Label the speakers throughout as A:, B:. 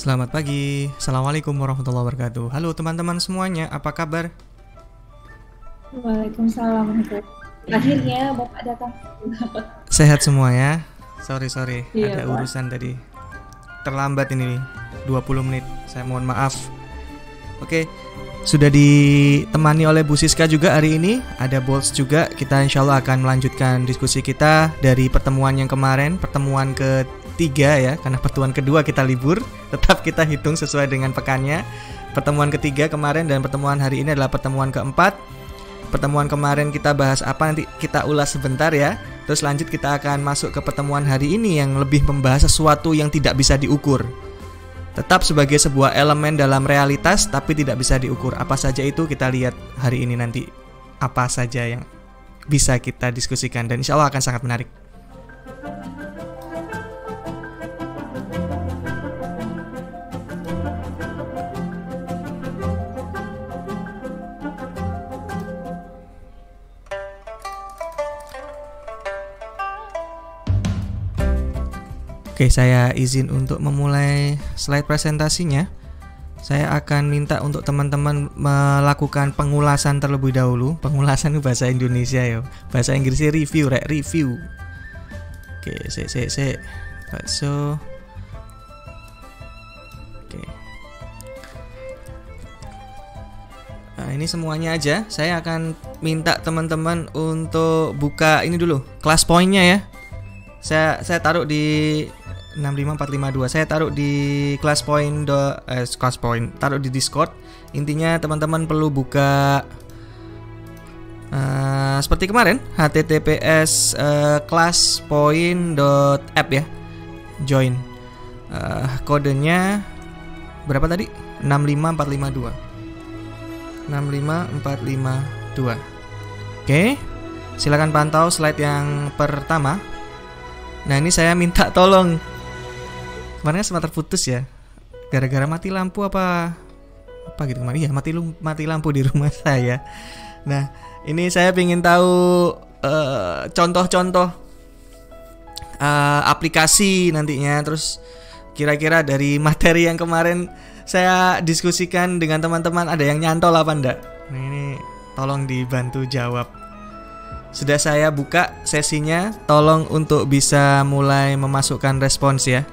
A: Selamat pagi, Assalamualaikum warahmatullahi wabarakatuh. Halo teman-teman semuanya, apa kabar?
B: Waalaikumsalam. Akhirnya Bapak datang.
A: Sehat semua ya? Sorry,
B: Iya,
A: ada
B: Pak.
A: urusan tadi. Terlambat ini 20 menit, saya mohon maaf. Oke, sudah ditemani oleh Bu Siska juga hari ini. Ada Bolts juga, kita insya Allah akan melanjutkan diskusi kita dari pertemuan yang kemarin. Pertemuan ketiga ya, karena pertemuan kedua kita libur. Tetap kita hitung sesuai dengan pekannya. Pertemuan ketiga kemarin dan pertemuan hari ini adalah pertemuan keempat. Pertemuan kemarin kita bahas apa, nanti kita ulas sebentar ya. Terus lanjut kita akan masuk ke pertemuan hari ini yang lebih membahas sesuatu yang tidak bisa diukur. Tetap sebagai sebuah elemen dalam realitas tapi tidak bisa diukur. Apa saja itu kita lihat hari ini nanti. Apa saja yang bisa kita diskusikan dan insya Allah akan sangat menarik. Oke, saya izin untuk memulai slide presentasinya. Saya akan minta untuk teman-teman melakukan pengulasan terlebih dahulu. Pengulasan itu bahasa Indonesia ya. Bahasa Inggrisnya review. Oke, bakso. Oke. Nah, ini semuanya aja. Saya akan minta teman-teman untuk buka ini dulu, kelas poinnya ya. Saya taruh di 65452. Saya taruh di kelas point taruh di Discord. Intinya teman-teman perlu buka seperti kemarin https classpoint.app ya. Join. Kodenya berapa tadi? 65452. 65452. Oke. Silakan pantau slide yang pertama. Nah, ini saya minta tolong. Kemarin sempat terputus ya, gara-gara mati lampu apa gitu kemarin. Iya, mati lampu di rumah saya. Nah, ini saya ingin tahu contoh-contoh aplikasi nantinya. Terus kira-kira dari materi yang kemarin saya diskusikan dengan teman-teman ada yang nyantol apa enggak? Nah, ini tolong dibantu jawab. Sudah saya buka sesinya, tolong untuk bisa mulai memasukkan respons ya.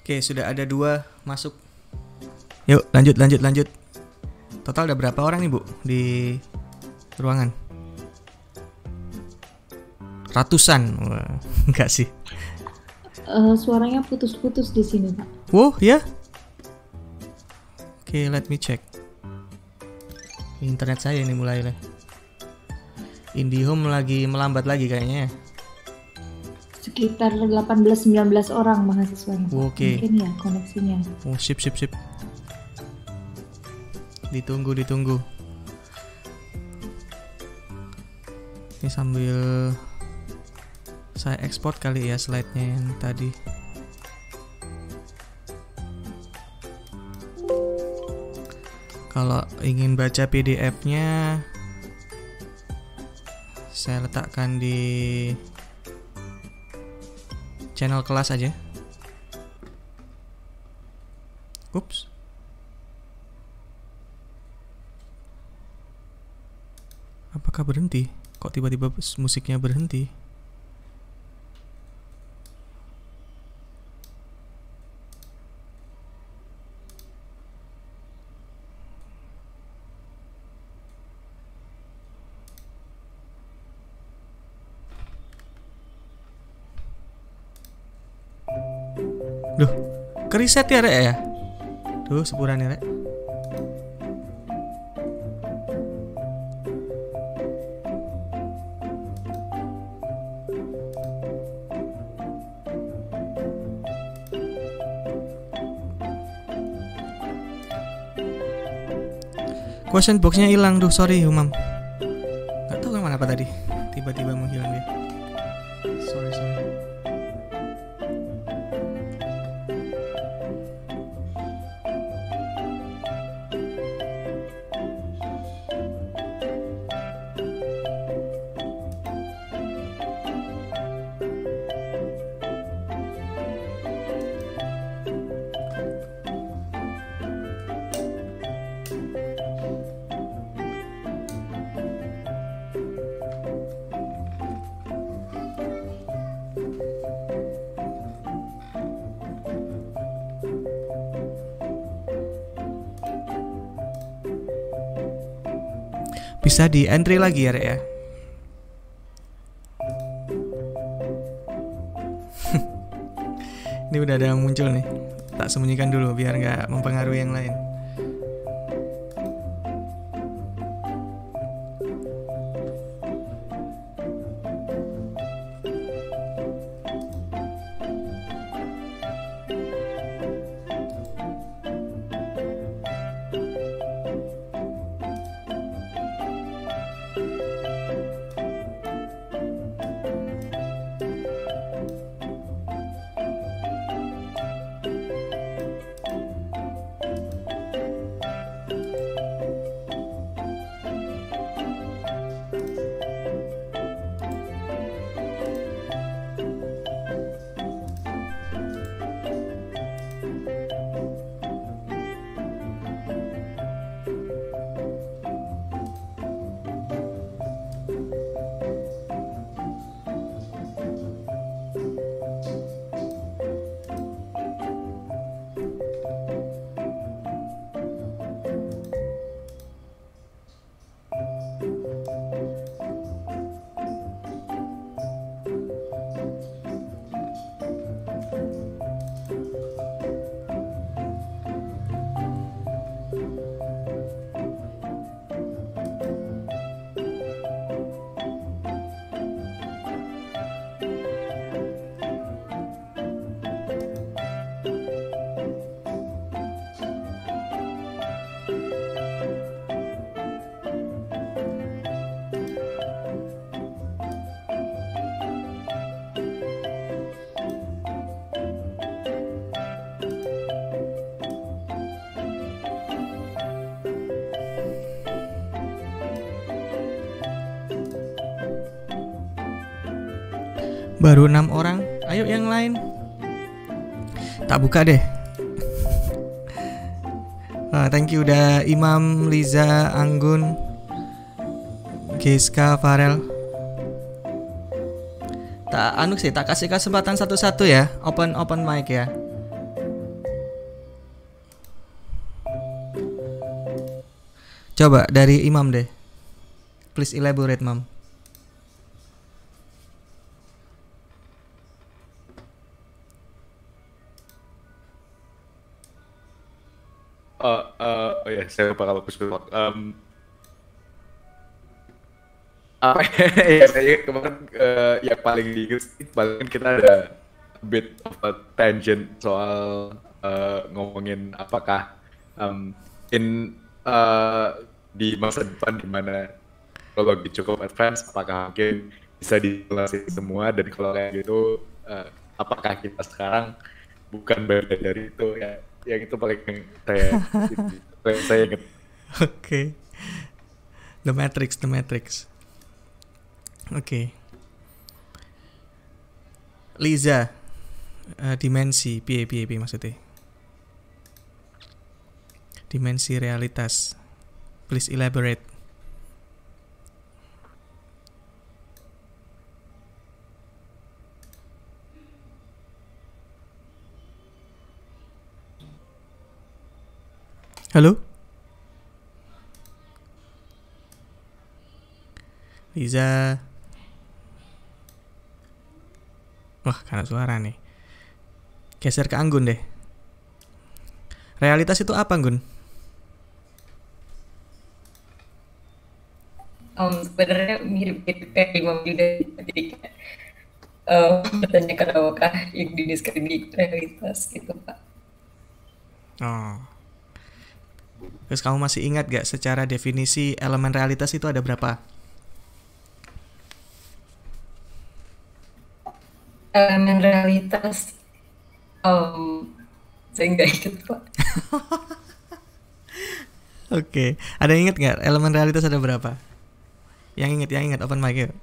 A: Oke, sudah ada 2 masuk. Yuk, lanjut. Total ada berapa orang nih, Bu, di ruangan? Ratusan. Wah, enggak sih.
B: Suaranya putus-putus di sini, Pak.
A: Wow, ya? Oke, let me check. Internet saya ini mulai lah. IndiHome lagi melambat lagi kayaknya ya.
B: Sekitar 18-19 orang mahasiswanya, Pak.
A: Oke.
B: Mungkin ya koneksinya.
A: Oh, sip. Ditunggu. Ini sambil saya ekspor kali ya slide-nya yang tadi. Kalau ingin baca PDF-nya saya letakkan di channel kelas aja. Ups. Apakah berhenti? Kok tiba-tiba musiknya berhenti? Duh, kereset ya Rek ya? Duh, sepuran ya Rek. Question boxnya hilang, duh sorry Umam. Gak tahu kemana apa tadi. Tiba-tiba menghilang dia. Sorry. Bisa di entry lagi ya Rek ya. Ini udah ada yang muncul nih. Tak sembunyikan dulu biar nggak mempengaruhi yang lain. Baru 6 orang. Ayo yang lain. Tak buka deh. Thank you udah Imam, Liza, Anggun, Giska, Farel. Tak kasih kesempatan satu-satu ya. Open mic ya. Coba dari Imam deh. Please elaborate, Mam.
C: Oh ya, saya lupa kalau Puspil. Apa ya, saya kemarin yang paling diingat paling kita ada a bit of a tangent soal ngomongin apakah di masa depan di mana teknologi cukup advance, apakah mungkin bisa dilatih semua, dan kalau kayak gitu apakah kita sekarang bukan bagian dari itu ya. Yang itu paling saya ingat.
A: Oke. The Matrix. Oke. Liza, dimensi piye maksudnya? Dimensi realitas. Please elaborate. Halo? Liza. Wah, karena suara nih. Geser ke Anggun deh. Realitas itu apa, Anggun?
D: Sebenarnya mirip-mirip kayak Imam Yuda, jadi kayak bertanyakan apakah yang dideskripsi realitas gitu Pak.
A: Oh. Terus kamu masih ingat gak secara definisi elemen realitas itu ada berapa?
D: Elemen realitas, saya nggak ingat Pak.
A: Oke, ada yang ingat gak elemen realitas ada berapa? Yang ingat open mic yuk.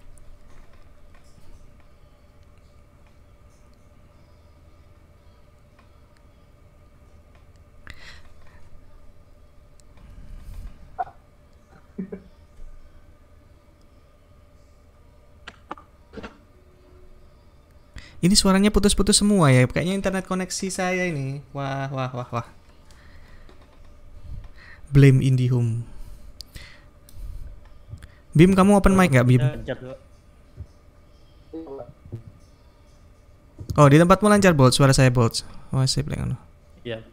A: Ini suaranya putus-putus semua ya. Kayaknya internet koneksi saya ini. Wah. Blame IndiHome. Bim, kamu open mic nggak, Bim? Oh, di tempatmu lancar, Bolt. Suara saya, Bolt. Oh, sip,
E: Iya.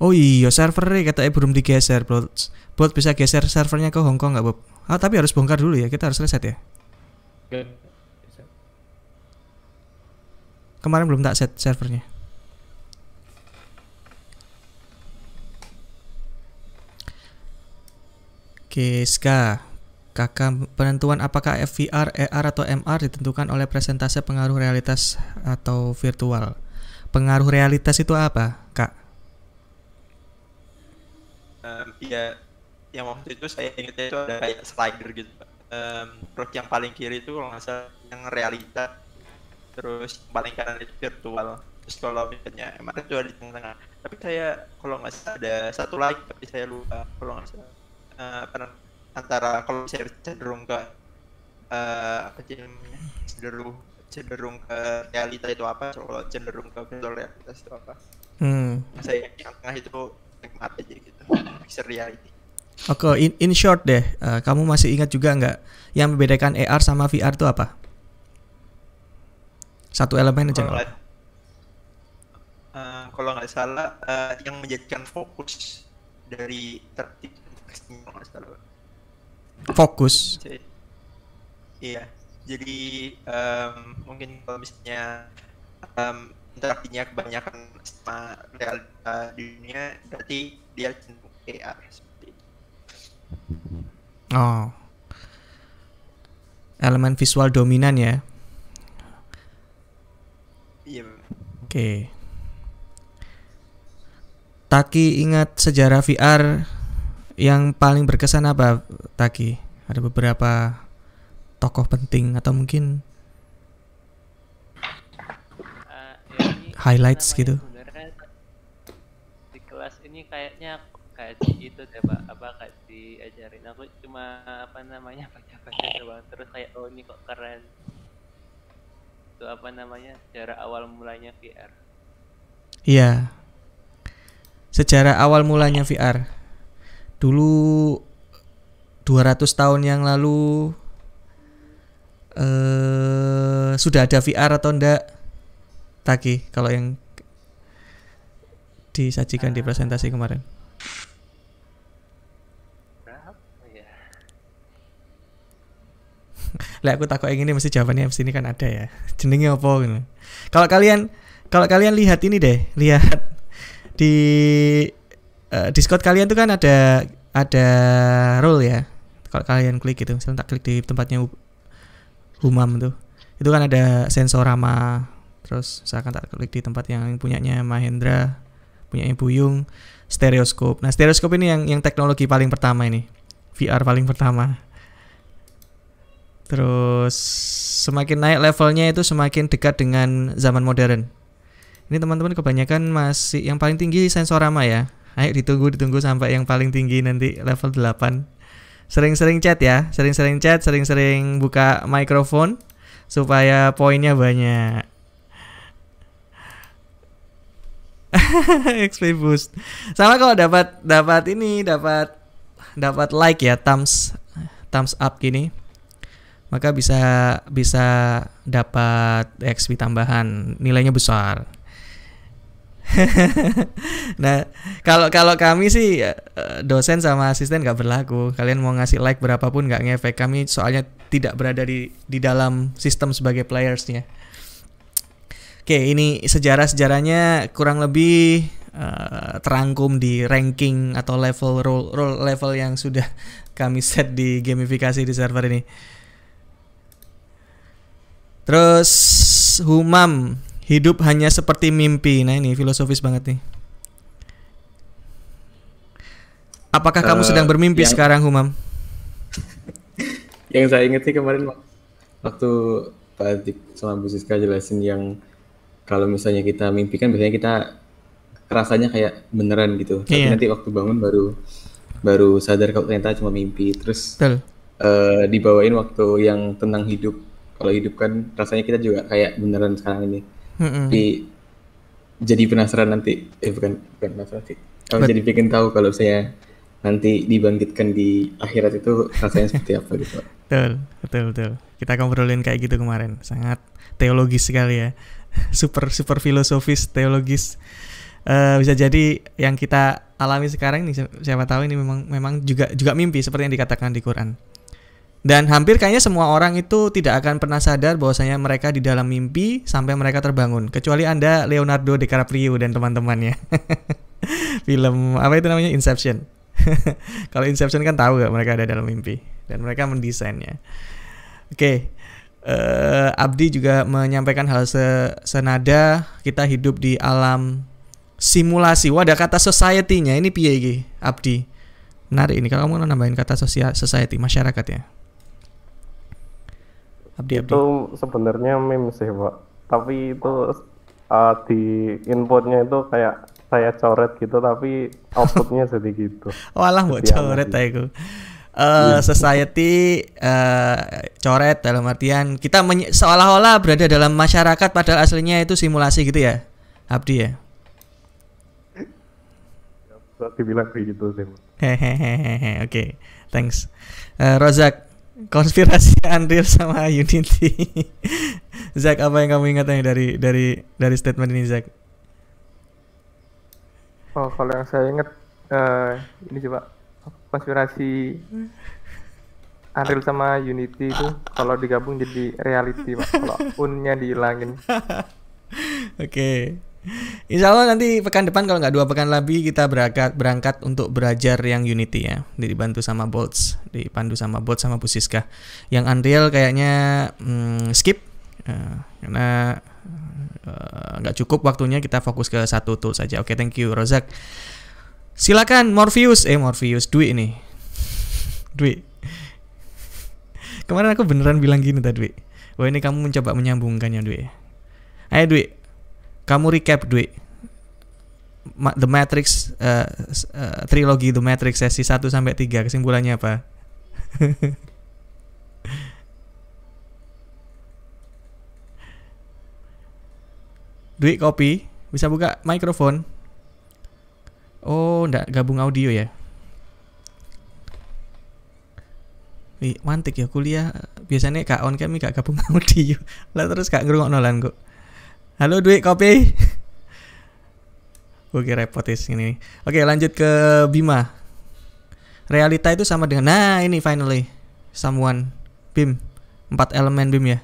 A: Oh iya, servernya katanya belum digeser, Bolt. Bolt bisa geser servernya ke Hong Kong nggak, Bob? Ah, tapi harus bongkar dulu ya. Kita harus reset ya.
E: Oke.
A: Kemarin belum tak set servernya. Oke, Ska. Kakak, penentuan apakah VR, AR, atau MR ditentukan oleh presentase pengaruh realitas atau virtual. Pengaruh realitas itu apa, Kak?
F: Ya, yang waktu itu saya ingatnya itu ada kayak slider gitu. Terus yang paling kiri itu kalau nggak salah yang realita. Terus paling kanan itu virtual. Terus kalau misalnya MR itu ada di tengah-tengah. Tapi saya kalau nggak salah ada satu lagi tapi saya lupa kalau nggak salah. Antara kalau saya cenderung ke apa sih namanya, cenderung ke realita itu apa, kalau cenderung ke virtual realitas itu apa. Saya yang tengah itu nikmat aja gitu, mixed reality.
A: Oke, in short deh, kamu masih ingat juga nggak yang membedakan AR sama VR itu apa? Satu elemen aja.
F: Kalau nggak salah yang menjadikan fokus dari tertib nggak salah.
A: Fokus.
F: Iya, jadi mungkin kalau misalnya interaksinya kebanyakan sama realita di dunia, berarti dia cenderung AR seperti itu.
A: Oh, elemen visual dominan ya.
F: Iya.
A: Oke. Taki, ingat sejarah VR yang paling berkesan apa, Taki? Ada beberapa tokoh penting atau mungkin highlights gitu.
E: Sebenarnya di kelas ini kayaknya kayak itu deh Pak, kayak diajarin. Aku cuma baca-baca doang, terus kayak oh ini kok keren. Itu sejarah awal mulanya VR.
A: Iya. Sejarah awal mulanya VR. Dulu 200 tahun yang lalu sudah ada VR atau enggak, Taki, kalau yang disajikan di presentasi kemarin?
E: Berapa ya?
A: Lah aku takut yang ini mesti jawabannya mesti ini kan ada ya. Jenenge apa gitu. Kalau kalian lihat ini deh, lihat di Discord kalian tuh kan ada role ya. Kalau kalian klik gitu, misalnya tak klik di tempatnya Humam tuh, itu kan ada sensorama. Terus misalkan tak klik di tempat yang punyanya Mahendra, punyanya Buyung, stereoskop. Nah, stereoskop ini yang teknologi paling pertama ini, VR paling pertama. Terus semakin naik levelnya itu semakin dekat dengan zaman modern. Ini teman-teman kebanyakan masih yang paling tinggi sensorama ya. Ayo ditunggu sampai yang paling tinggi nanti level 8. Sering-sering chat ya, sering-sering buka mikrofon supaya poinnya banyak. XP boost. Sama kalau dapat ini dapat like ya, thumbs up gini. Maka bisa dapat XP tambahan, nilainya besar. Nah, kalau kami sih dosen sama asisten nggak berlaku. Kalian mau ngasih like berapapun nggak ngefek. Kami soalnya tidak berada di dalam sistem sebagai playersnya. Oke, ini sejarahnya kurang lebih terangkum di ranking atau level role level yang sudah kami set di gamifikasi di server ini. Terus Humam, hidup hanya seperti mimpi. Nah ini filosofis banget nih. Apakah kamu sedang bermimpi sekarang, Humam?
G: Yang saya ingat sih kemarin waktu Pak Adik sama Bu Siska jelasin yang kalau misalnya kita mimpi kan biasanya kita rasanya kayak beneran gitu. Tapi nanti waktu bangun baru sadar kalau ternyata cuma mimpi. Terus dibawain waktu yang tentang hidup. Kalau hidup kan rasanya kita juga kayak beneran sekarang ini. Tapi jadi penasaran nanti, bukan penasaran sih. Kalau jadi pengen tahu kalau saya nanti dibangkitkan di akhirat itu rasanya seperti apa gitu.
A: Betul. Kita ngobrolin kayak gitu kemarin. Sangat teologis sekali ya. Super filosofis, teologis. Bisa jadi yang kita alami sekarang ini siapa tahu ini memang juga mimpi seperti yang dikatakan di Quran. Dan hampir kayaknya semua orang itu tidak akan pernah sadar bahwasanya mereka di dalam mimpi sampai mereka terbangun. Kecuali Anda Leonardo DiCaprio dan teman-temannya. Film apa itu namanya, Inception. Kalau Inception kan tahu gak mereka ada dalam mimpi dan mereka mendesainnya. Oke. Abdi juga menyampaikan hal senada. Kita hidup di alam simulasi. Wah, ada kata society-nya. Ini piye iki, Abdi? Menarik ini kalau kamu nambahin kata society, masyarakat ya. Abdi.
H: Itu sebenarnya meme sih, Pak. Tapi itu di inputnya itu kayak saya coret gitu, tapi outputnya jadi gitu.
A: Walah, mau coret aku. Society coret dalam artian kita seolah-olah berada dalam masyarakat padahal aslinya itu simulasi gitu ya, Abdi ya.
H: Dibilang begitu sih.
A: Hehehe, oke, thanks. Rozak, konspirasi Unreal sama Unity. Zak, apa yang kamu ingat nih dari statement ini, Zak?
I: Oh, kalau yang saya ingat ini coba konspirasi Unreal sama Unity itu kalau digabung jadi reality, Pak. Kalau unnya dihilangin.
A: Oke. Insya Allah nanti pekan depan kalau nggak 2 pekan lagi kita berangkat untuk belajar yang Unity ya, dibantu sama Bolts, dipandu sama Bolts sama Bu Siska. Yang Unreal kayaknya skip karena nggak cukup waktunya, kita fokus ke satu tool saja. Oke, thank you Rozak. Silakan Morpheus, Dwi ini. Dwi. Kemarin aku beneran bilang gini tadi, Dwi. Wah, ini kamu mencoba menyambungkannya, Dwi. Ayo Dwi. Kamu recap, Dwi. The Matrix trilogi The Matrix sesi 1 sampai 3, kesimpulannya apa? Dwi, kopi, bisa buka mikrofon. Oh, enggak gabung audio ya. Wih, mantik ya kuliah. Biasanya Kak on kami gak gabung audio. Lah terus gak ngrungokno lan kok. Halo Dwi, kopi. Oke, repot ini. Oke, lanjut ke Bima. Realita itu sama dengan, nah ini finally someone. Bim, 4 elemen Bim ya.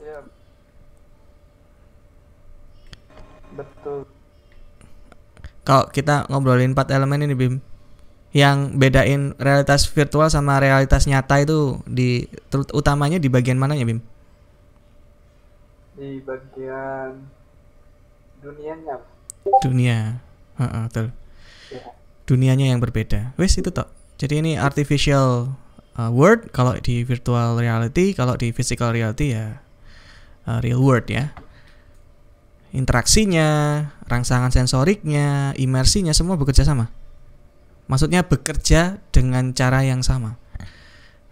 I: Ya. Betul.
A: Kalau kita ngobrolin 4 elemen ini Bim, yang bedain realitas virtual sama realitas nyata itu utamanya di bagian mananya Bim?
I: Di bagian dunianya.
A: Dunia, betul. Ya. Dunianya yang berbeda. Wes itu toh. Jadi ini artificial world kalau di virtual reality, kalau di physical reality ya real world ya. Interaksinya, rangsangan sensoriknya, imersinya semua bekerja sama. Maksudnya bekerja dengan cara yang sama.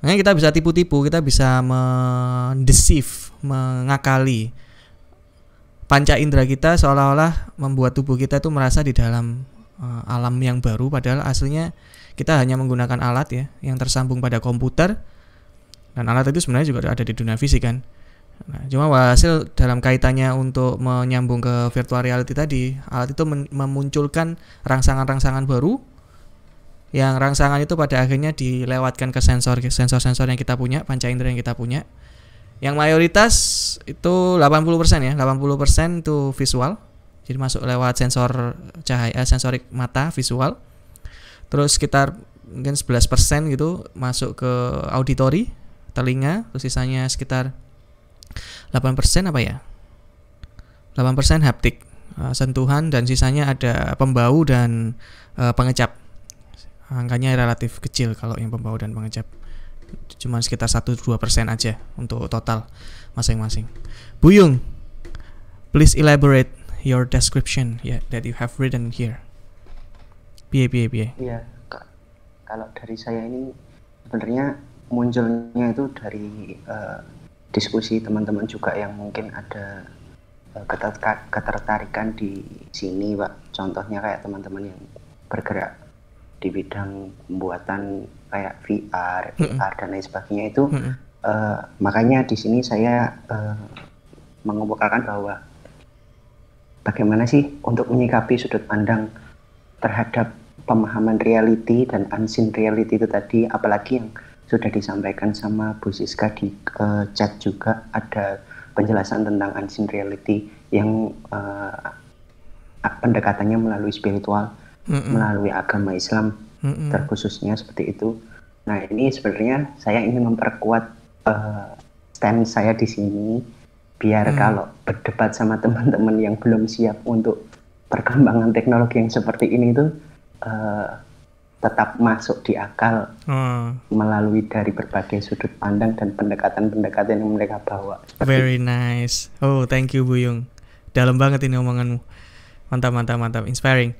A: Makanya kita bisa tipu-tipu, kita bisa mendeceive, mengakali panca indera kita seolah-olah membuat tubuh kita itu merasa di dalam alam yang baru, padahal aslinya kita hanya menggunakan alat ya yang tersambung pada komputer, dan alat itu sebenarnya juga ada di dunia fisik kan. Nah, cuma hasil dalam kaitannya untuk menyambung ke virtual reality tadi, alat itu memunculkan rangsangan-rangsangan baru, yang rangsangan itu pada akhirnya dilewatkan ke sensor yang kita punya, panca indera yang kita punya, yang mayoritas itu 80% ya, 80% itu visual. Jadi masuk lewat sensor cahaya, sensorik mata, visual. Terus sekitar mungkin 11% gitu masuk ke auditory, telinga. Terus sisanya sekitar 8% apa ya? 8% haptik, sentuhan, dan sisanya ada pembau dan pengecap. Angkanya relatif kecil kalau yang pembau dan pengecap. Cuma sekitar 1-2% aja untuk total masing-masing. Buyung, please elaborate your description that you have written here. Piye.
J: Iya, kalau dari saya ini sebenarnya munculnya itu dari diskusi teman-teman juga yang mungkin ada ketertarikan di sini, Pak. Contohnya kayak teman-teman yang bergerak di bidang pembuatan kayak VR, AR dan lain sebagainya itu. Makanya di sini saya mengemukakan bahwa bagaimana sih untuk menyikapi sudut pandang terhadap pemahaman reality dan unseen reality itu tadi, apalagi yang sudah disampaikan sama Bu Siska di chat juga ada penjelasan tentang unseen reality yang pendekatannya melalui spiritual, melalui agama Islam terkhususnya seperti itu. Nah, ini sebenarnya saya ingin memperkuat stand saya di sini biar kalau berdebat sama teman-teman yang belum siap untuk perkembangan teknologi yang seperti ini tuh tetap masuk di akal melalui dari berbagai sudut pandang dan pendekatan-pendekatan yang mereka bawa.
A: Very nice. Oh, thank you Buyung. Dalam banget ini omonganmu. Mantap, inspiring.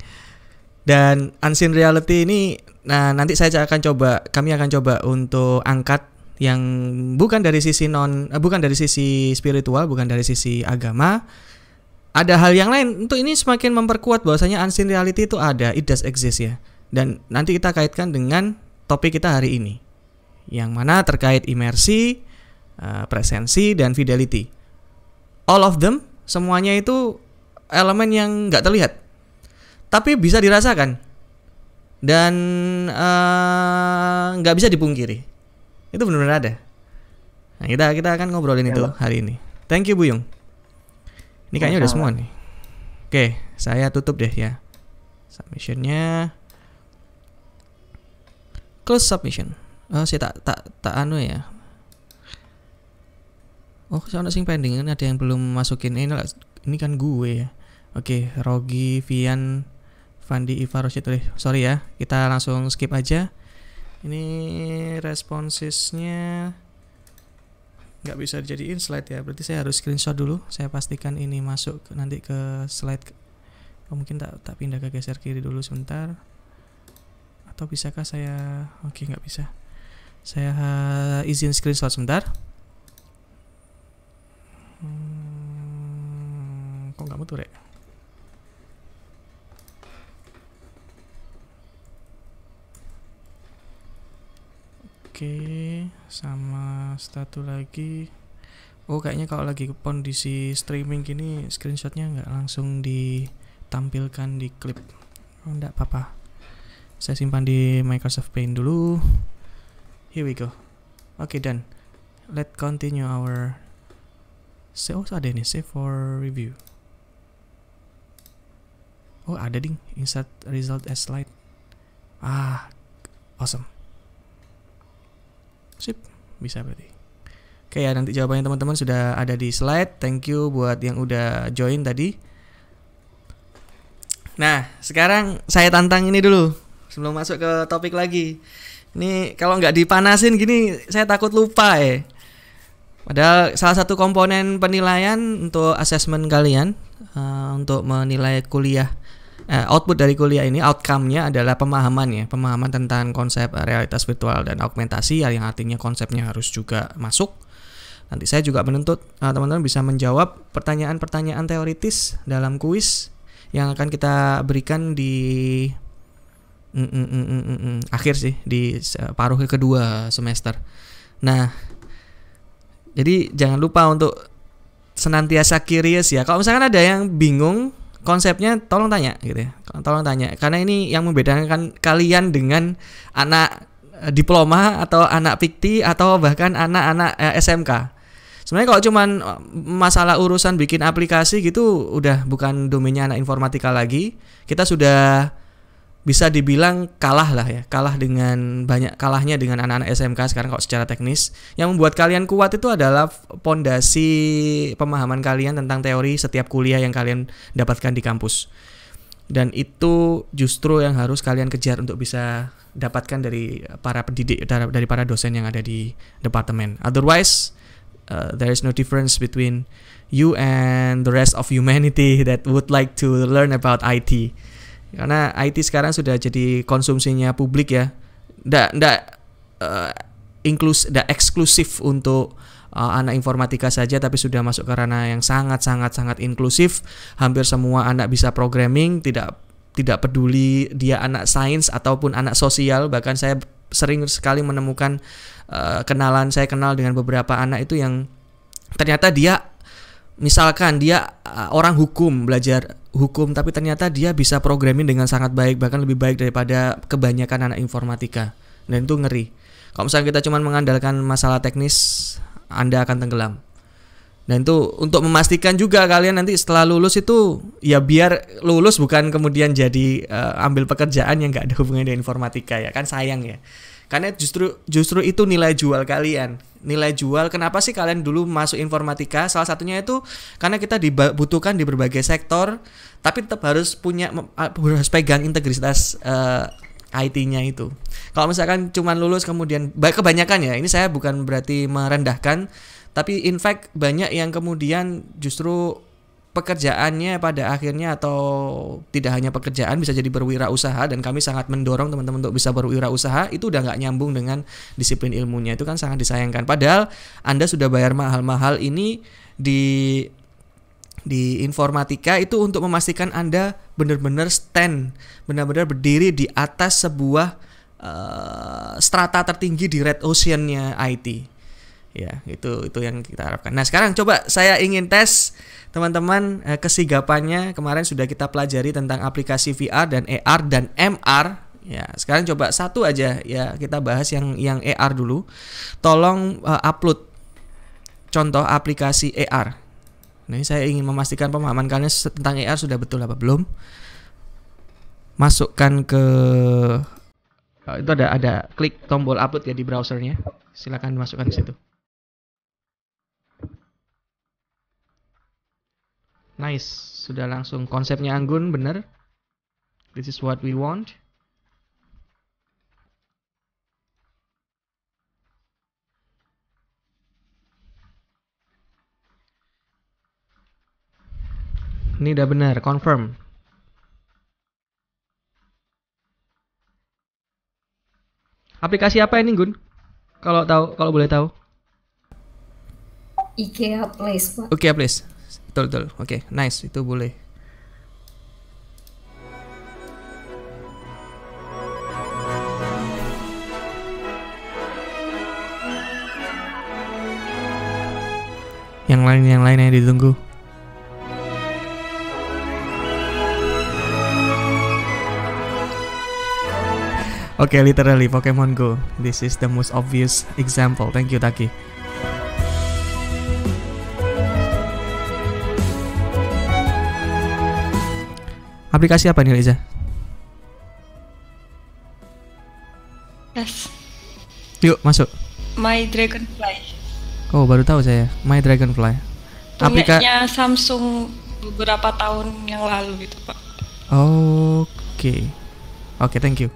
A: Dan unseen reality ini, nah nanti kami akan coba untuk angkat yang bukan dari sisi spiritual, bukan dari sisi agama. Ada hal yang lain untuk ini semakin memperkuat bahwasanya unseen reality itu ada, it does exist ya. Dan nanti kita kaitkan dengan topik kita hari ini, yang mana terkait imersi, presensi, dan fidelity. All of them, semuanya itu elemen yang nggak terlihat, tapi bisa dirasakan dan nggak bisa dipungkiri. Itu benar-benar ada. Nah, kita akan ngobrolin itu hari ini. Thank you Buyung. Ini kayaknya udah semua nih. Oke, saya tutup deh ya submissionnya. Close submission. Oh, saya tak anu ya. Oh, soalnya sing pending kan ada yang belum masukin ini kan gue ya. Oke, Rogi, Vian, Fandi, Iva, Rosyid. Sorry ya, kita langsung skip aja. Ini responsesnya nggak bisa dijadiin slide ya, berarti saya harus screenshot dulu. Saya pastikan ini masuk nanti ke slide. Mungkin tak pindah ke geser kiri dulu sebentar. Atau bisakah saya? Oke, nggak bisa. Saya izin screenshot sebentar. Kok nggak mutu rek? Oke, sama satu lagi. Oh, kayaknya kalau lagi kondisi streaming gini screenshotnya nggak langsung ditampilkan di klip. Oh, enggak apa-apa. Saya simpan di Microsoft Paint dulu. Here we go. Oke, done. Let's continue our ada nih save for review. Oh, ada ding, insert result as slide. Awesome. Sip, bisa berarti. Oke ya, nanti jawabannya teman-teman sudah ada di slide. Thank you buat yang udah join tadi. Nah, sekarang saya tantang ini dulu sebelum masuk ke topik lagi. Ini kalau nggak dipanasin gini, saya takut lupa ya. Padahal salah satu komponen penilaian untuk asesmen kalian untuk menilai kuliah, output dari kuliah ini, outcome-nya adalah pemahaman tentang konsep realitas virtual dan augmentasi, yang artinya konsepnya harus juga masuk. Nanti saya juga menuntut teman-teman bisa menjawab pertanyaan-pertanyaan teoritis dalam kuis yang akan kita berikan di akhir sih, di paruh kedua semester. Nah, jadi jangan lupa untuk senantiasa curious ya. Kalau misalkan ada yang bingung konsepnya, tolong tanya gitu ya. Tolong tanya, karena ini yang membedakan kalian dengan anak diploma atau anak fikti atau bahkan anak-anak SMK. Sebenarnya kalau cuman masalah urusan bikin aplikasi gitu udah bukan domainnya anak informatika lagi. Kita sudah bisa dibilang kalah lah ya, kalahnya dengan anak-anak SMK sekarang kalau secara teknis. Yang membuat kalian kuat itu adalah pondasi pemahaman kalian tentang teori setiap kuliah yang kalian dapatkan di kampus. Dan itu justru yang harus kalian kejar untuk bisa dapatkan dari para pendidik, dari para dosen yang ada di departemen. Otherwise, there is no difference between you and the rest of humanity that would like to learn about IT. Karena IT sekarang sudah jadi konsumsinya publik ya. Nggak eksklusif untuk anak informatika saja, tapi sudah masuk ke ranah yang sangat inklusif. Hampir semua anak bisa programming, tidak peduli dia anak sains ataupun anak sosial. Bahkan saya sering sekali menemukan saya kenal dengan beberapa anak itu yang ternyata dia, misalkan dia orang hukum, belajar hukum, tapi ternyata dia bisa programming dengan sangat baik, bahkan lebih baik daripada kebanyakan anak informatika. Dan itu ngeri. Kalau misalnya kita cuma mengandalkan masalah teknis, Anda akan tenggelam. Dan itu untuk memastikan juga kalian nanti setelah lulus itu ya biar lulus bukan kemudian jadi ambil pekerjaan yang nggak ada hubungannya dengan informatika ya, kan sayang ya. Karena justru itu nilai jual kalian. Nilai jual kenapa sih kalian dulu masuk informatika? Salah satunya itu karena kita dibutuhkan di berbagai sektor, tapi tetap harus pegang integritas IT-nya itu. Kalau misalkan cuma lulus kemudian kebanyakan ya, ini saya bukan berarti merendahkan, tapi in fact banyak yang kemudian justru pekerjaannya pada akhirnya, atau tidak hanya pekerjaan, bisa jadi berwirausaha, dan kami sangat mendorong teman-teman untuk bisa berwirausaha. Itu udah nggak nyambung dengan disiplin ilmunya, itu kan sangat disayangkan. Padahal Anda sudah bayar mahal-mahal ini di informatika itu untuk memastikan Anda benar-benar benar-benar berdiri di atas sebuah strata tertinggi di red ocean-nya IT. Ya, itu yang kita harapkan. Nah, sekarang coba saya ingin tes teman-teman kesigapannya. Kemarin sudah kita pelajari tentang aplikasi VR dan AR dan MR. Ya, sekarang coba satu aja ya, kita bahas yang AR dulu. Tolong upload contoh aplikasi AR. Nah, saya ingin memastikan pemahaman kalian tentang AR sudah betul apa belum. Masukkan ke itu ada klik tombol upload ya di browsernya. Silakan masukkan ke situ. Nice, sudah langsung konsepnya Anggun, bener. This is what we want. Ini udah benar, confirm. Aplikasi apa ini, Gun? Kalau boleh tahu.
D: IKEA Place, Pak.
A: IKEA Place. Betul. Oke, nice, itu boleh. Yang lain yang ditunggu. Oke, literally Pokemon Go. This is the most obvious example. Thank you, Taki. Aplikasi apa nih, Liza?
K: Yes.
A: Yuk, masuk.
K: My Dragonfly.
A: Oh, baru tahu saya. My Dragonfly.
K: Punyanya Samsung beberapa tahun yang lalu gitu, Pak.
A: Oke, thank you.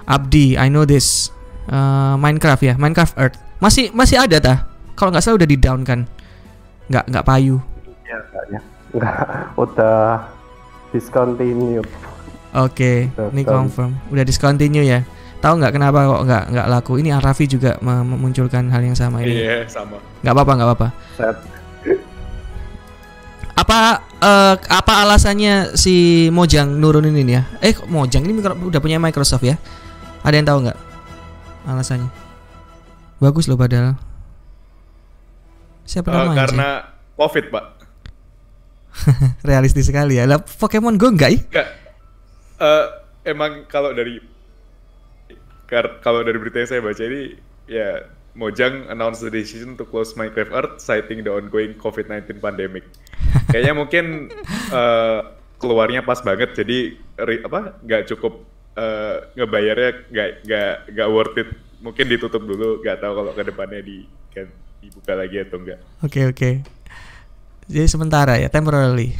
A: Abdi, I know this. Minecraft ya, Minecraft Earth. Masih ada tah? Kalau nggak salah udah di down kan? Nggak payu.
H: Iya, kayaknya. Nggak, udah discontinued.
A: Oke, ini confirm. Udah discontinue ya. Tahu nggak kenapa kok nggak laku? Ini Arafi juga memunculkan hal yang sama ini.
C: Iya, sama.
A: Nggak apa-apa. Apa alasannya si Mojang nurunin ini ya? Mojang ini udah punya Microsoft ya? Ada yang tahu nggak alasannya? Bagus loh padahal. Siapa namanya?
C: Karena COVID, Pak.
A: Realistis sekali ya. Lah Pokemon Go enggak ya?
C: Enggak. Emang kalau dari berita yang saya baca ini ya Mojang announced the decision to close Minecraft Earth citing the ongoing COVID-19 pandemic. Kayaknya mungkin keluarnya pas banget, jadi nggak cukup ngebayarnya nggak worth it. Mungkin ditutup dulu, nggak tahu kalau kedepannya dibuka lagi atau enggak.
A: Oke. Jadi sementara ya, temporarily.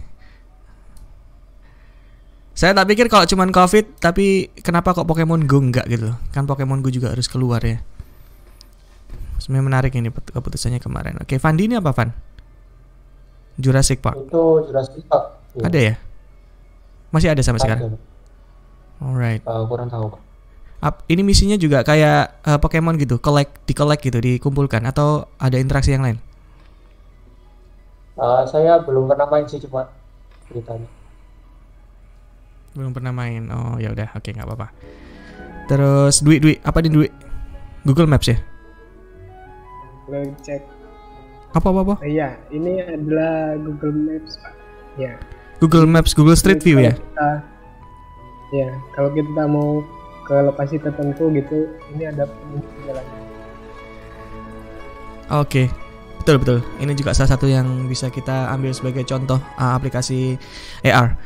A: Saya tak pikir kalau cuman COVID, tapi kenapa kok Pokemon Go enggak gitu? Kan Pokemon Go juga harus keluar ya. Sebenarnya menarik ini keputusannya kemarin. Oke, Fandi ini apa, Van? Jurassic Park.
L: Itu Jurassic Park. Ya.
A: Ada ya? Masih ada sampai sekarang? Alright.
L: Kurang tahu.
A: Ini misinya juga kayak Pokemon gitu, di-collect gitu, dikumpulkan, atau ada interaksi yang lain?
L: Saya belum pernah main sih, cuma ceritanya.
A: Belum pernah main. Oh ya udah, oke, nggak apa-apa. Terus duit apa nih duit? Google Maps ya?
M: Cek.
A: Apa?
M: Iya, ini adalah Google Maps, Pak. Ya.
A: Google Maps, Google Street View ya?
M: Kalau kita mau ke lokasi tertentu gitu, ini ada jalannya.
A: Oke. Betul. Ini juga salah satu yang bisa kita ambil sebagai contoh aplikasi AR.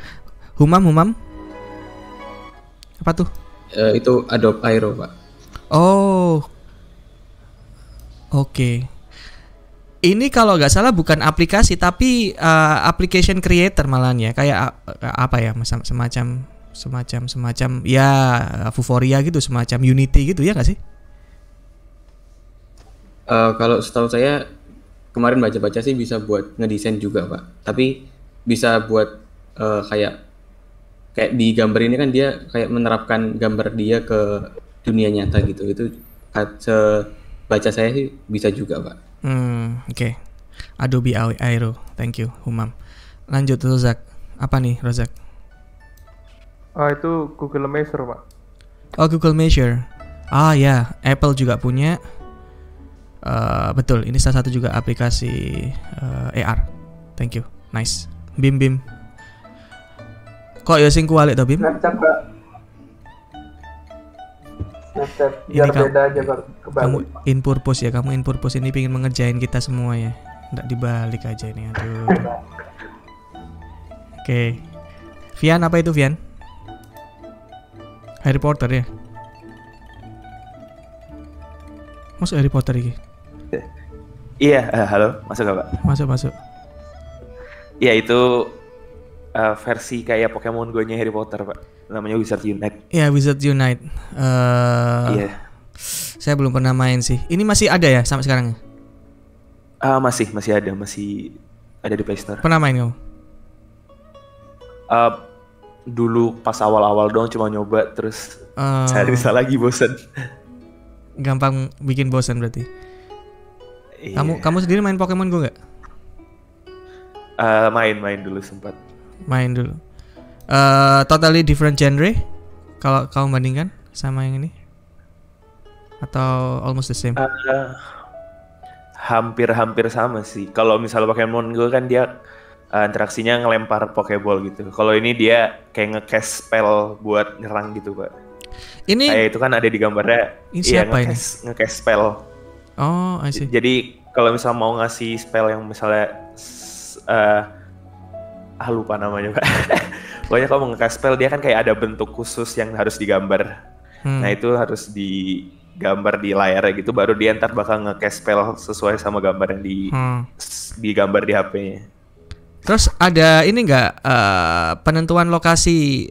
A: Humam? Apa tuh?
G: Itu Adobe Aero, Pak.
A: Oh. Oke. Ini kalau nggak salah bukan aplikasi tapi application creator malahan ya. Kayak apa ya? Semacam ya Vuforia gitu, semacam Unity gitu ya nggak sih?
G: Kalau setahu saya kemarin baca-baca sih bisa buat ngedesain juga, Pak. Tapi bisa buat kayak di gambar ini kan dia kayak menerapkan gambar dia ke dunia nyata gitu. Itu baca saya sih bisa juga, Pak.
A: Oke. Adobe Aero. Thank you, Humam. Lanjut Rozak. Apa nih, Rozak?
I: Itu Google Measure, Pak.
A: Oh, Google Measure. Ya, Apple juga punya. Betul, ini salah satu juga aplikasi AR. Thank you. Nice. Bim. Kok ya sing kualik to, Bim?
I: Snapchat, Pak. Snapchat. Biar beda aja, Pak.
A: Kamu in purpose ya, kamu in purpose ini pengen mengerjain kita semua ya. Nggak dibalik aja ini, aduh. Oke. Vian, apa itu Vian? Harry Potter ya? Masuk Harry Potter ini?
N: Iya, halo, masuk gak, Pak?
A: Masuk.
N: Iya, itu versi kayak Pokemon Go-nya Harry Potter, Pak. Namanya Wizard Unite.
A: Iya, Wizard Unite.
N: Iya.
A: Saya belum pernah main sih. Ini masih ada ya sampai sekarang?
N: Masih ada di Play Store.
A: Pernah main kamu?
N: Dulu pas awal-awal doang cuma nyoba, terus saya bisa lagi bosan.
A: Gampang bikin bosan berarti. Iya. Kamu sendiri main Pokemon Go nggak?
N: Main dulu sempat.
A: Main dulu. Totally different genre kalau kamu bandingkan sama yang ini? Atau almost the same?
N: Hampir sama sih. Kalau misalnya Pokemon Go kan dia interaksinya ngelempar Pokeball gitu. Kalau ini dia kayak nge-cast spell buat nyerang gitu, Pak.
A: Ini
N: kayak itu kan ada di gambarnya.
A: Ini siapa ini?
N: Nge-cast spell.
A: Oh, I see.
N: Jadi kalau misalnya mau ngasih spell yang misalnya lupa namanya, Pak. Pokoknya kalau mau nge-cast spell dia kan kayak ada bentuk khusus yang harus digambar. Nah, itu harus digambar di layarnya gitu, baru dia ntar bakal nge-cast spell sesuai sama gambar yang digambar di HP-nya.
A: Terus ada ini nggak penentuan lokasi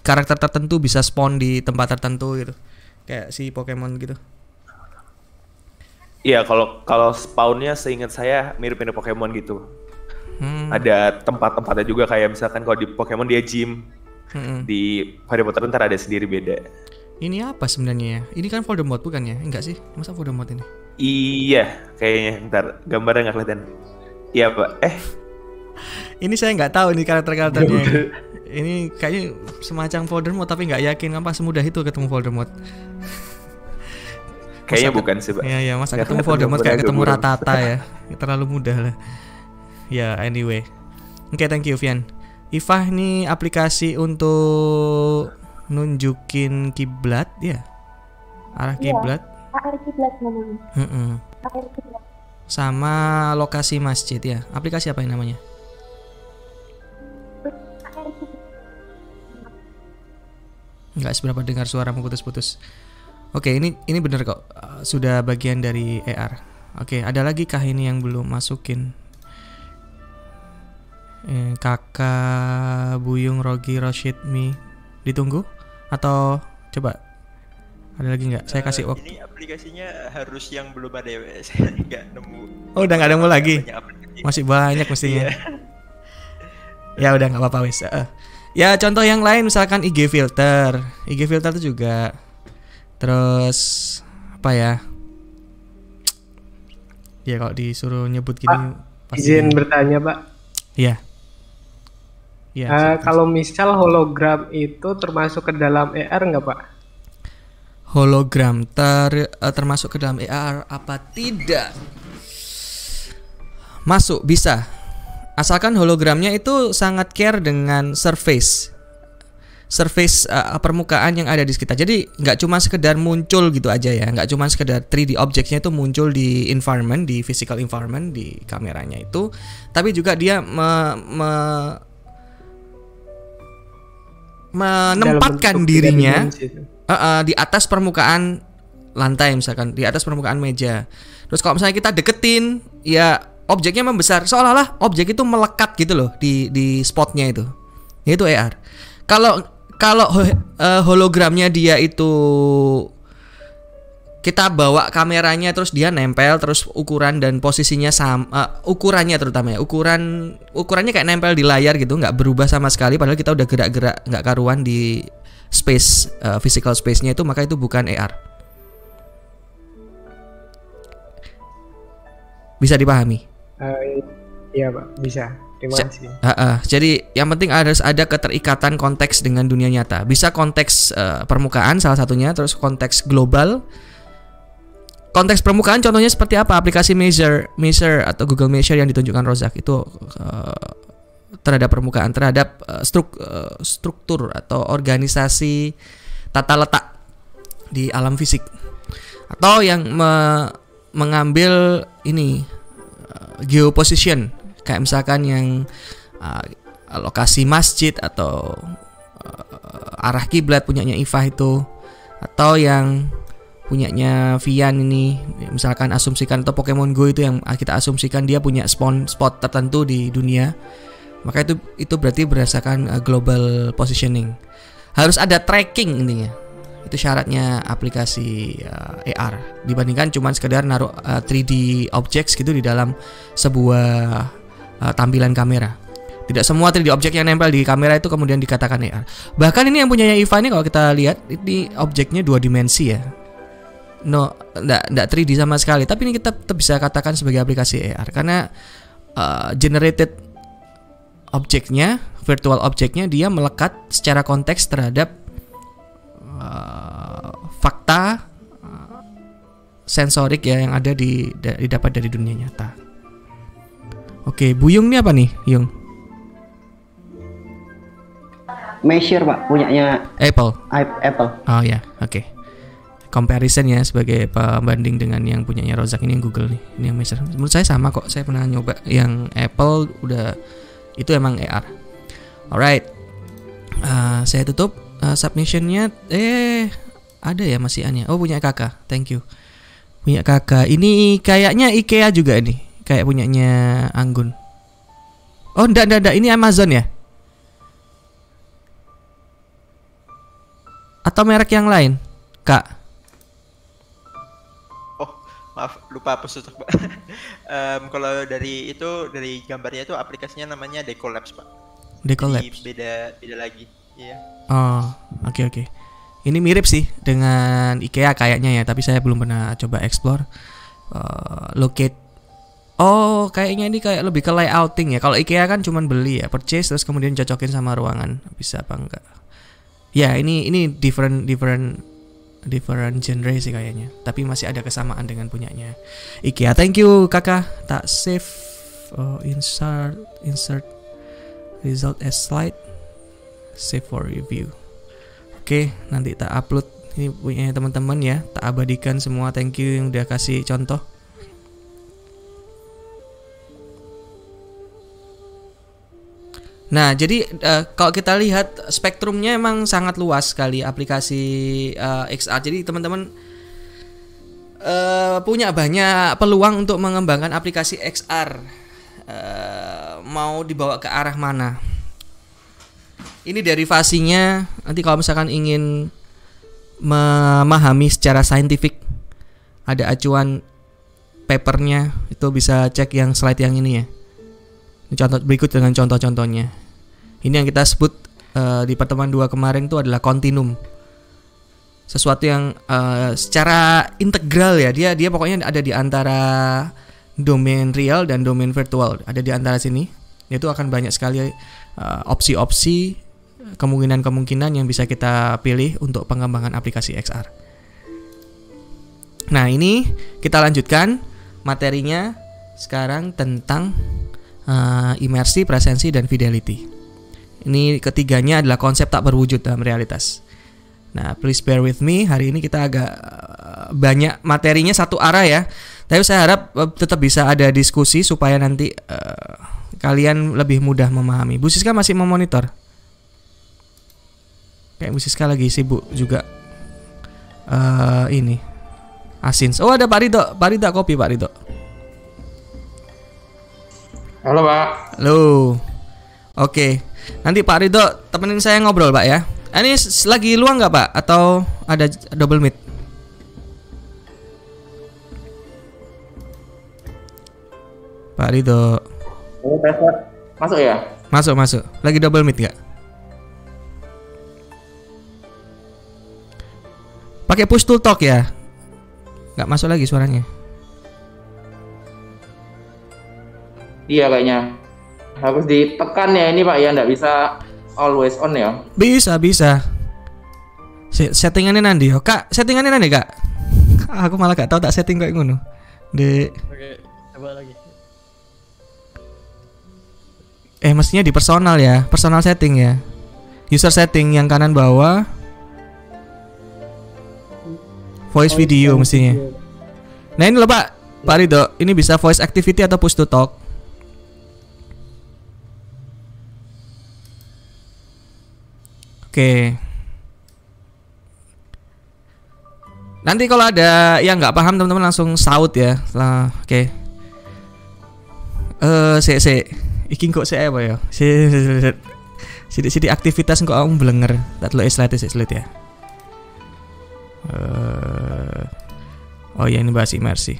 A: karakter tertentu bisa spawn di tempat tertentu gitu, kayak si Pokemon gitu?
N: Iya, kalau spawnnya seingat saya mirip-mirip Pokemon gitu. Ada tempat-tempatnya juga, kayak misalkan kalau di Pokemon dia gym, di Harry Potter ntar ada sendiri beda.
A: Ini apa sebenarnya ya? Ini kan Voldemort bukan ya? Enggak sih? Masa Voldemort ini?
N: Iya, kayaknya. Ntar gambarnya nggak kelihatan. Iya Pak.
A: Ini saya nggak tahu nih karakter-karakternya. Ini kayaknya semacam Voldemort tapi nggak yakin apa semudah itu ketemu Voldemort.
N: Kayaknya bukan sih Pak.
A: Iya, masa ketemu Voldemort kayak ketemu Ratata ya. Terlalu mudah lah. Ya, anyway. Oke, thank you Vian. Ifah ini aplikasi untuk nunjukin kiblat ya. Arah kiblat.
B: Arah kiblat namanya. Arah kiblat.
A: Sama lokasi masjid ya. Aplikasi apa yang namanya? Nggak seberapa dengar suara putus-putus. Oke, ini bener kok. Sudah bagian dari AR. Oke, ada lagi kah ini yang belum masukin? Kakak, Buyung, Rogi, Rashid, Mi. Ditunggu? Atau coba ada lagi nggak? Saya kasih waktu.
F: Ini aplikasinya harus yang belum ada ya, saya nggak nemu.
A: Oh, udah nggak nemu lagi? Masih banyak mestinya. Ya udah nggak apa-apa wes. Ya contoh yang lain misalkan IG filter itu juga. Terus apa ya? Ya kalau disuruh nyebut gini.
M: Izin bertanya Pak.
A: Iya.
M: Kalau misal hologram itu termasuk ke dalam AR nggak Pak?
A: Hologram termasuk ke dalam AR apa tidak? Masuk, bisa. Asalkan hologramnya itu sangat care dengan surface permukaan yang ada di sekitar. Jadi nggak cuma sekedar muncul gitu aja ya, nggak cuma sekedar 3D objectnya itu muncul di environment, di physical environment di kameranya itu, tapi juga dia menempatkan dirinya di atas permukaan lantai, misalkan di atas permukaan meja. Terus kalau misalnya kita deketin, ya objeknya membesar, seolah-olah objek itu melekat gitu loh di spotnya itu. Itu AR. Kalau hologramnya dia itu kita bawa kameranya terus dia nempel, terus ukuran dan posisinya sama, ukurannya terutama ya, ukurannya kayak nempel di layar gitu, nggak berubah sama sekali, padahal kita udah gerak-gerak nggak karuan di space, physical space-nya itu, maka itu bukan AR. Bisa dipahami?
M: Iya Pak, bisa. Terima kasih.
A: Jadi yang penting harus ada keterikatan konteks dengan dunia nyata. Bisa konteks permukaan salah satunya, terus konteks global. Konteks permukaan contohnya seperti apa? Aplikasi Measure atau Google Measure yang ditunjukkan Rozak itu terhadap permukaan, terhadap struktur atau organisasi tata letak di alam fisik. Atau yang mengambil ini geoposition, kayak misalkan yang lokasi masjid atau arah kiblat punyanya Ifah itu, atau yang punyanya Vian ini, misalkan asumsikan, atau Pokemon Go itu yang kita asumsikan dia punya spot tertentu di dunia, maka itu berarti berdasarkan global positioning. Harus ada tracking intinya. Itu syaratnya aplikasi AR dibandingkan cuman sekedar naruh 3D objects gitu di dalam sebuah tampilan kamera. Tidak semua 3D objek yang nempel di kamera itu kemudian dikatakan AR. Bahkan ini yang punyanya Iva ini kalau kita lihat ini objeknya 2 dimensi ya. Enggak 3D sama sekali, tapi ini kita tetap bisa katakan sebagai aplikasi AR karena generated objeknya, virtual objeknya dia melekat secara konteks terhadap fakta sensorik ya yang ada didapat dari dunia nyata. Oke, Buyung ini apa nih, Yung?
J: Measure Pak, punyanya
A: Apple. Oh ya, oke. Comparison ya sebagai pembanding dengan yang punyanya Rozak ini yang Google nih. Ini yang Measure. Menurut saya sama kok. Saya pernah nyoba yang Apple udah itu emang AR. Alright. Saya tutup submissionnya. Ada ya masih Anya. Oh punya kakak. Thank you. Punya kakak. Ini kayaknya IKEA juga nih. Kayak punyanya Anggun. Oh enggak. Ini Amazon ya? Atau merek yang lain, Kak?
F: Oh, maaf, lupa apa tutup, Pak. Kalau dari gambarnya itu aplikasinya namanya Decolabs, Pak.
A: Decolabs.
F: Jadi beda lagi, iya.
A: Oh, oke. Ini mirip sih dengan IKEA kayaknya ya, tapi saya belum pernah coba explore. Locate. Oh, kayaknya ini kayak lebih ke layouting ya. Kalau IKEA kan cuman beli ya, purchase terus kemudian cocokin sama ruangan. Bisa apa enggak? Ya, ini different genre sih kayaknya. Tapi masih ada kesamaan dengan punyanya IKEA. Thank you Kakak. Tak save insert result as slide. Save for review. Oke, nanti tak upload. Ini punya teman-teman ya, tak abadikan semua. Thank you yang udah kasih contoh. Nah, jadi kalau kita lihat spektrumnya emang sangat luas sekali aplikasi XR. Jadi teman-teman punya banyak peluang untuk mengembangkan aplikasi XR. Mau dibawa ke arah mana? Ini derivasinya nanti kalau misalkan ingin memahami secara saintifik, ada acuan papernya, itu bisa cek yang slide yang ini ya. Ini contoh berikut dengan contoh-contohnya. Ini yang kita sebut di pertemuan 2 kemarin itu adalah continuum. Sesuatu yang secara integral ya, dia pokoknya ada di antara domain real dan domain virtual, ada di antara sini. Itu akan banyak sekali opsi-opsi, kemungkinan-kemungkinan yang bisa kita pilih untuk pengembangan aplikasi XR. Nah, ini kita lanjutkan materinya sekarang tentang imersi, presensi, dan fidelity. Ini ketiganya adalah konsep tak berwujud dalam realitas. Nah, please bear with me. Hari ini kita agak banyak materinya satu arah ya. Tapi saya harap tetap bisa ada diskusi supaya nanti kalian lebih mudah memahami. Bu Siska masih memonitor? Kayak Bu Siska lagi sibuk juga. Ini Asins. Oh, ada Pak Ridho. Pak Ridho kopi Pak Ridho.
O: Halo Pak.
A: Halo. Oke. Nanti Pak Ridho temenin saya ngobrol Pak ya. Ini lagi luang nggak Pak? Atau ada double meet? Pak Ridho.
O: Masuk ya?
A: Masuk. Lagi double meet nggak? Pakai push to talk ya? Nggak masuk lagi suaranya.
O: Iya kayaknya. Harus ditekan ya ini Pak ya, nggak bisa always on ya?
A: Bisa. Settingannya nanti yo. Kak, settingannya nanti Kak. Aku malah gak tahu tak setting kayak ngono.
P: Oke, coba lagi.
A: Mestinya di personal ya, personal setting ya. User setting yang kanan bawah. Voice video mestinya. Nah ini loh Pak Ridho, ini bisa voice activity atau push to talk. Oke. Nanti kalau ada yang nggak paham teman-teman langsung shout ya. Oke. Iki kok saya apa ya? Sidik aktivitas kok aku blenger. Tak lo slide ya. Oh ya ini bahas imersi.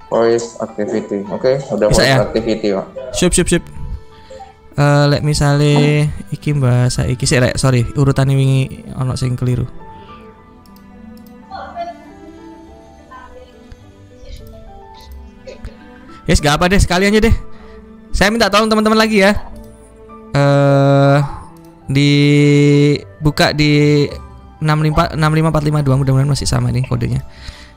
O: Voice activity. Oke, udah
A: bisa
O: voice
A: ya?
O: activity Pak.
A: Sip. Let misale iki bahasa iki sih sorry urutan wingi ono sing keliru. Yes, gak apa deh, sekali aja deh. Saya minta tolong teman-teman lagi ya. Dibuka di 65452, mudah-mudahan masih sama nih kodenya.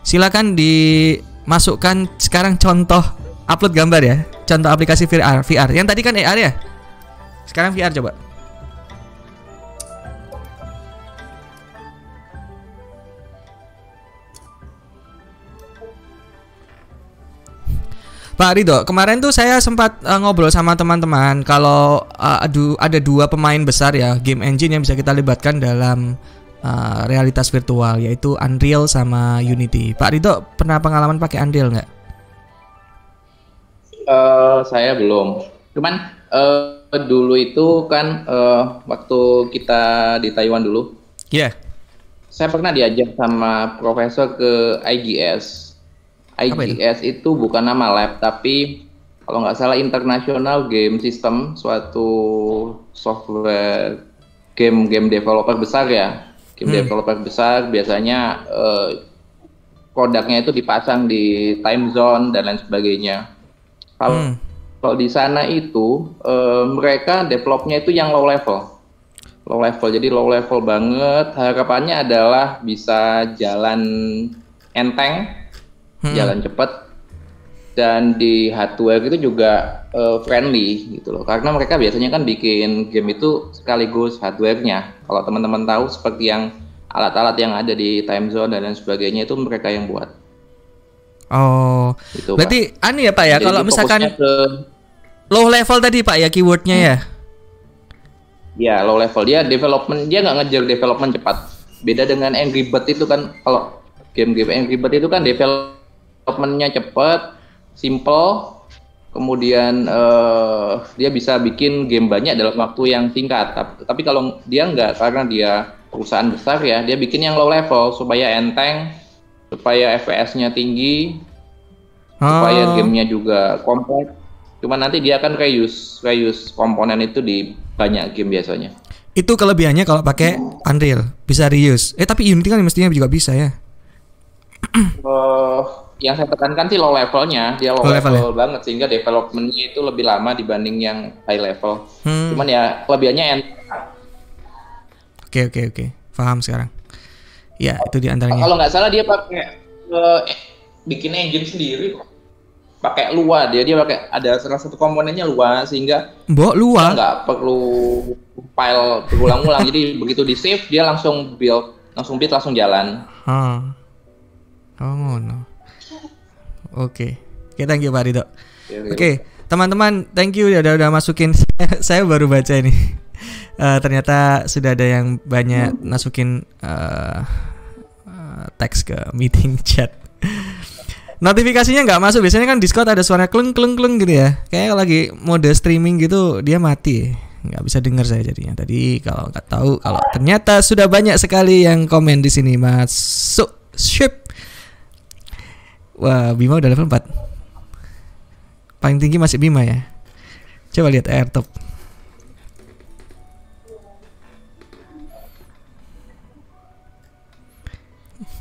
A: Silakan dimasukkan sekarang contoh upload gambar ya. Contoh aplikasi VR. Yang tadi kan AR ya? Sekarang VR coba. Pak Ridho, kemarin tuh saya sempat ngobrol sama teman-teman kalau ada dua pemain besar ya game engine yang bisa kita libatkan dalam realitas virtual, yaitu Unreal sama Unity. Pak Ridho pernah pengalaman pakai Unreal nggak?
O: Saya belum. Cuman dulu itu kan waktu kita di Taiwan dulu.
A: Iya. Yeah.
O: Saya pernah diajak sama profesor ke IGS. IGS itu bukan nama lab, tapi kalau nggak salah International Game System, suatu software game developer besar ya. Game developer besar biasanya produknya itu dipasang di time zone dan lain sebagainya. Kalau di sana itu mereka developnya itu yang low level. Jadi low level banget. Harapannya adalah bisa jalan enteng, jalan cepat, dan di hardware itu juga friendly gitu loh. Karena mereka biasanya kan bikin game itu sekaligus hardware-nya. Kalau teman-teman tahu seperti yang alat-alat yang ada di time zone dan lain sebagainya itu mereka yang buat.
A: Oh,
O: gitu,
A: berarti aneh ya Pak ya, kalau misalkan low level tadi Pak ya keywordnya ya?
O: Ya low level, dia development, dia nggak ngejar development cepat. Beda dengan Angry Bird itu kan, kalau game-game Angry Bird itu kan developmentnya cepat, simple, kemudian dia bisa bikin game banyak dalam waktu yang singkat. Tapi kalau dia nggak, karena dia perusahaan besar ya, dia bikin yang low level supaya enteng, supaya FPS-nya tinggi, supaya gamenya juga kompak. Cuma nanti dia akan reuse komponen itu di banyak game biasanya.
A: Itu kelebihannya kalau pakai Unreal, bisa reuse. Tapi Unity kan mestinya juga bisa ya.
O: Yang saya tekankan sih low levelnya, dia low level ya? Banget, sehingga developmentnya itu lebih lama dibanding yang high level. Cuman ya kelebihannya
A: Oke, paham sekarang. Ya itu diantaranya.
O: Kalau nggak salah dia pakai bikin engine sendiri, pakai Lua, dia pakai ada salah satu komponennya Lua, sehingga
A: Lua
O: nggak perlu file berulang-ulang. Jadi begitu di save dia langsung build, langsung jalan.
A: Oh no. Oke, thank you Pak Ridho. Oke, teman-teman, thank you udah masukin. Saya baru baca ini. Ternyata sudah ada yang banyak masukin teks ke meeting chat. Notifikasinya nggak masuk, biasanya kan Discord ada suara kleng gitu ya. Kayak lagi mode streaming gitu dia mati, nggak bisa dengar saya jadinya. Tadi kalau nggak tahu, kalau ternyata sudah banyak sekali yang komen di sini masuk ship. Wah, Bima udah level 4. Paling tinggi masih Bima ya. Coba lihat airtop.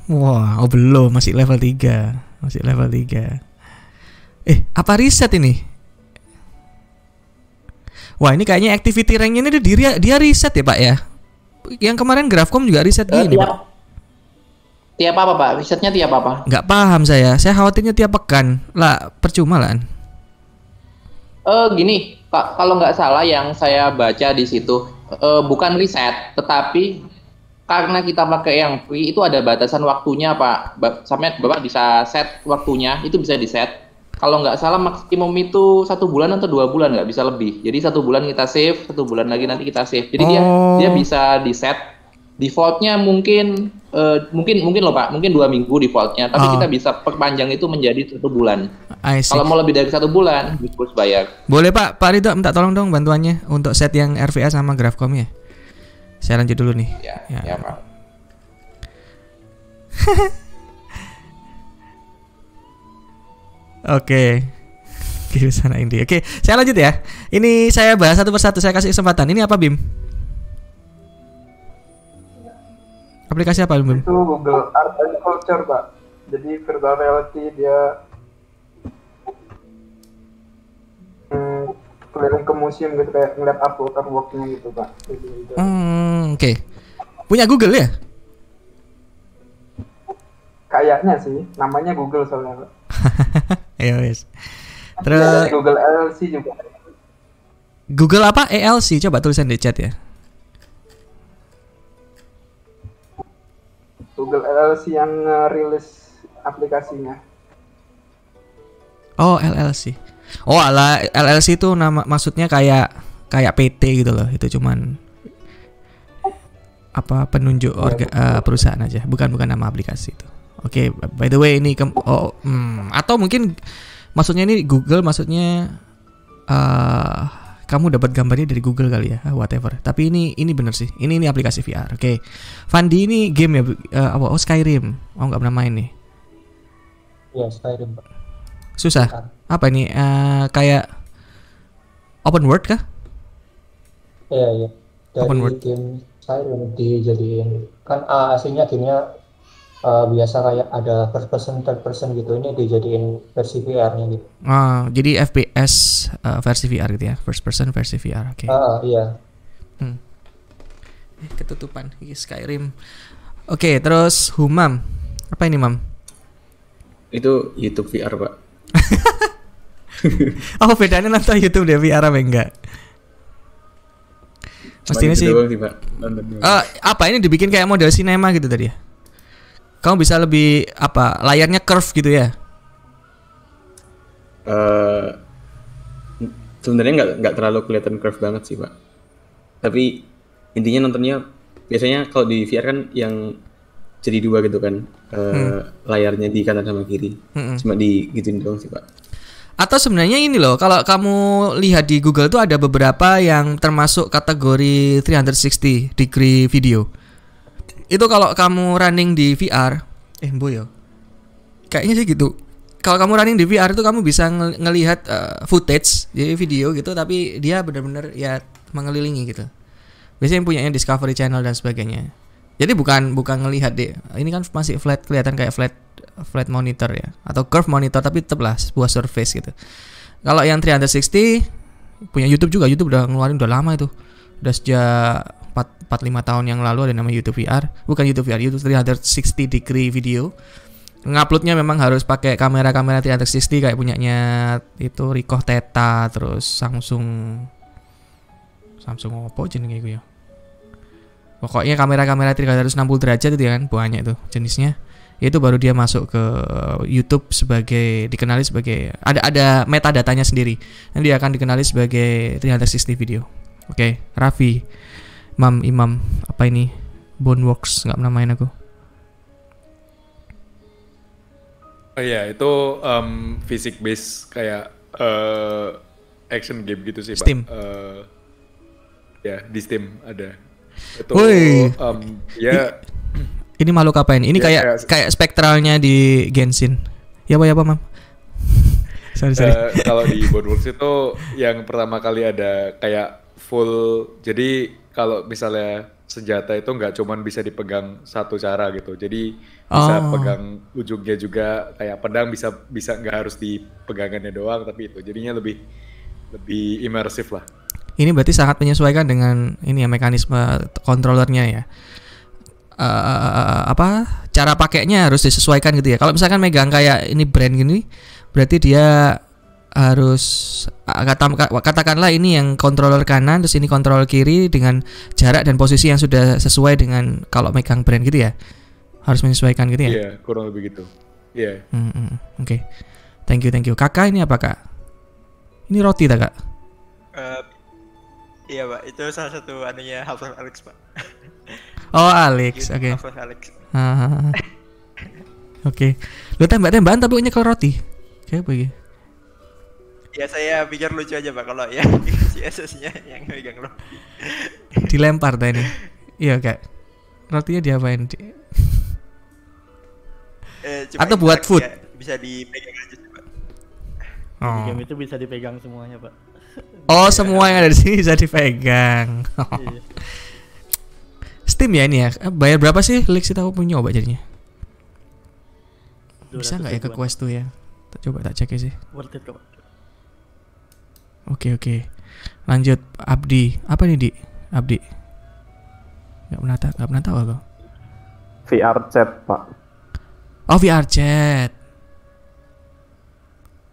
A: Wah, belum, masih level 3. Masih level 3. Apa riset ini? Wah, ini kayaknya activity rank ini dia riset ya, Pak ya? Yang kemarin Grafcom juga riset gini, Pak.
O: Tiap apa, Pak? Risetnya tiap apa?
A: Nggak paham saya khawatirnya tiap pekan. Lah, percuma lah.
O: Gini, Pak, kalau nggak salah yang saya baca di situ bukan riset, tetapi karena kita pakai yang free itu ada batasan waktunya, Pak. Sampai Bapak bisa set waktunya, itu bisa di set. Kalau nggak salah maksimum itu 1 bulan atau 2 bulan, nggak bisa lebih. Jadi 1 bulan kita save, 1 bulan lagi nanti kita save. Jadi dia bisa di set. Defaultnya mungkin loh Pak, mungkin 2 minggu defaultnya. Tapi kita bisa perpanjang itu menjadi 1 bulan. Kalau mau lebih dari 1 bulan, harus bayar.
A: Boleh Pak Ridho minta tolong dong bantuannya untuk set yang RVA sama Grafcom ya. Saya lanjut dulu nih.
O: Ya Pak.
A: Oke. Ke sana Indi. Oke, saya lanjut ya. Ini saya bahas satu persatu, saya kasih kesempatan. Ini apa Bim? Aplikasi apa Bim?
I: Itu Google Art and Culture, Pak. Jadi virtual reality dia keliling ke museum gitu, kayak ngeliat artwork-nya gitu, Pak.
A: Oke. Punya Google ya?
I: Kayaknya sih, namanya Google soalnya, Pak.
A: Ya wes. Terus
I: Google LLC juga.
A: Google apa? ELC, coba tulisan di chat ya.
I: Google LLC yang rilis aplikasinya.
A: Oh, LLC. Oh, ala LLC itu nama maksudnya kayak PT gitu loh. Itu cuman apa penunjuk perusahaan aja, bukan nama aplikasi itu. Oke, by the way ini atau mungkin maksudnya ini Google, maksudnya kamu dapat gambarnya dari Google kali ya, whatever. Tapi ini bener sih. Ini aplikasi VR. Oke. Fandi ini game ya, Skyrim. Nggak pernah main nih.
L: Iya, Skyrim, Pak.
A: Susah. Apa ini? Kayak open world kah?
L: Iya. Dari
A: Open world.
L: game Skyrim dijadiin kan aslinya gamenya biasa kayak ada first person, third person gitu, ini dijadiin versi VR-nya gitu.
A: Jadi FPS versi VR gitu ya, first person versi VR. Oke.
L: Iya.
A: Ketutupan Skyrim. Oke, terus Humam. Apa ini, Mam?
G: Itu YouTube VR, Pak.
A: Oh, bedanya nonton YouTube dari VR apa enggak? Pastinya sih. Apa ini dibikin kayak model sinema gitu tadi ya? Kamu bisa lebih apa? Layarnya curve gitu ya?
G: Sebenarnya nggak terlalu kelihatan curve banget sih, Pak. Tapi intinya nontonnya biasanya kalau di VR kan yang jadi dua gitu kan, layarnya di kanan sama kiri. Cuma di gituin doang sih, Pak.
A: Atau sebenarnya ini loh, kalau kamu lihat di Google tuh ada beberapa yang termasuk kategori 360 degree video. Itu kalau kamu running di VR, boyo. Kayaknya sih gitu. Kalau kamu running di VR itu kamu bisa ngelihat footage, jadi video gitu, tapi dia benar-benar ya mengelilingi gitu. Biasanya yang punyanya Discovery Channel dan sebagainya. Jadi bukan ngelihat deh. Ini kan masih flat, kelihatan kayak flat monitor ya, atau curve monitor, tapi tetaplah sebuah surface gitu. Kalau yang 360 punya YouTube juga, YouTube udah ngeluarin udah lama itu. Udah sejak 4-5 tahun yang lalu ada namanya YouTube VR. Bukan YouTube VR, YouTube 360 degree video. Nguploadnya memang harus pakai kamera 360 kayak punyanya itu Ricoh Theta, terus Samsung apa jenenge iku ya. Pokoknya kamera 360 derajat itu ya kan, banyak itu jenisnya. Itu baru dia masuk ke YouTube sebagai dikenali sebagai ada metadatanya sendiri. Dan dia akan dikenali sebagai 360 video. Oke, Raffi, Imam, apa ini? Boneworks, nggak pernah main aku.
C: Oh iya, itu physics based kayak action game gitu sih,
A: Steam.
C: Pak. Ya, di Steam ada. Itu ya.
A: Ini makhluk apa ini? Ini kayak spektralnya di Genshin. Ya Pak, Mam. sorry.
C: Kalau di Boneworks itu yang pertama kali ada kayak full. Jadi kalau misalnya senjata itu nggak cuman bisa dipegang satu cara gitu. Jadi bisa pegang ujungnya juga, kayak pedang bisa nggak harus dipegangannya doang, tapi itu jadinya lebih imersif lah.
A: Ini berarti sangat menyesuaikan dengan ini ya, mekanisme kontrolernya ya. Cara pakainya harus disesuaikan gitu ya. Kalau misalkan megang kayak ini brand gini, berarti dia harus katakanlah ini yang kontroler kanan, terus ini kontroler kiri dengan jarak dan posisi yang sudah sesuai dengan kalau megang brand gitu ya. Harus menyesuaikan gitu ya.
C: Iya, kurang lebih gitu. Iya.
A: Oke. Thank you. Kakak ini apa, Kak? Ini roti tak, Kak?
F: Iya, Pak. Itu salah satu anunya Half-Life Alyx, Pak.
A: Oh, Alex, oke.
F: Half-Life Alyx.
A: Oke. Lu tembak-tembakan tapi nyekel roti. Kayak begini.
F: Ya saya pikir lucu aja, Pak, kalau ya si SS-nya yang megang roti.
A: Dilempar tadi. Iya, Kak. Rotinya diapain? Atau buat food?
F: Ya, bisa dipegang aja, Pak.
P: Di game itu bisa dipegang semuanya, Pak.
A: Oh, semua yang ada di sini bisa dipegang.
P: Iya.
A: Steam ya ini ya. Bayar berapa sih? Lex kita punya nyoba jadinya. Bisa nggak ya ke Quest tuh ya? Coba tak cek sih.
P: Worth it kok.
A: Oke. Lanjut Abdi. Apa nih, Di? Abdi. Nggak pernah tahu aku.
H: VR chat, Pak.
A: Oh, VR chat.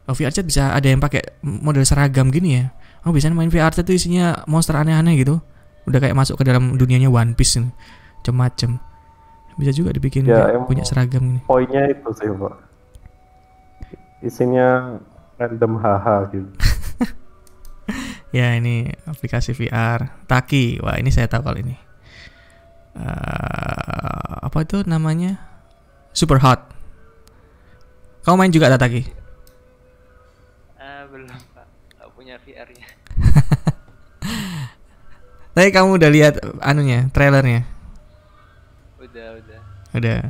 A: Oh, VR chat bisa ada yang pakai model seragam gini ya. Oh, bisa main VR chat tuh isinya monster aneh-aneh gitu. Udah kayak masuk ke dalam dunianya One Piece nih. Macem-macem. Bisa juga dibikin
H: ya,
A: punya seragam gini.
H: Poinnya itu sih, Pak. Isinya random haha gitu.
A: Ya, ini aplikasi VR Taki. Wah, ini saya tahu kalau ini. Apa itu namanya? Super Hot. Kamu main juga Taki?
E: Belum, Pak. Nggak punya VR-nya.
A: Tapi kamu udah lihat anunya, trailernya? Udah.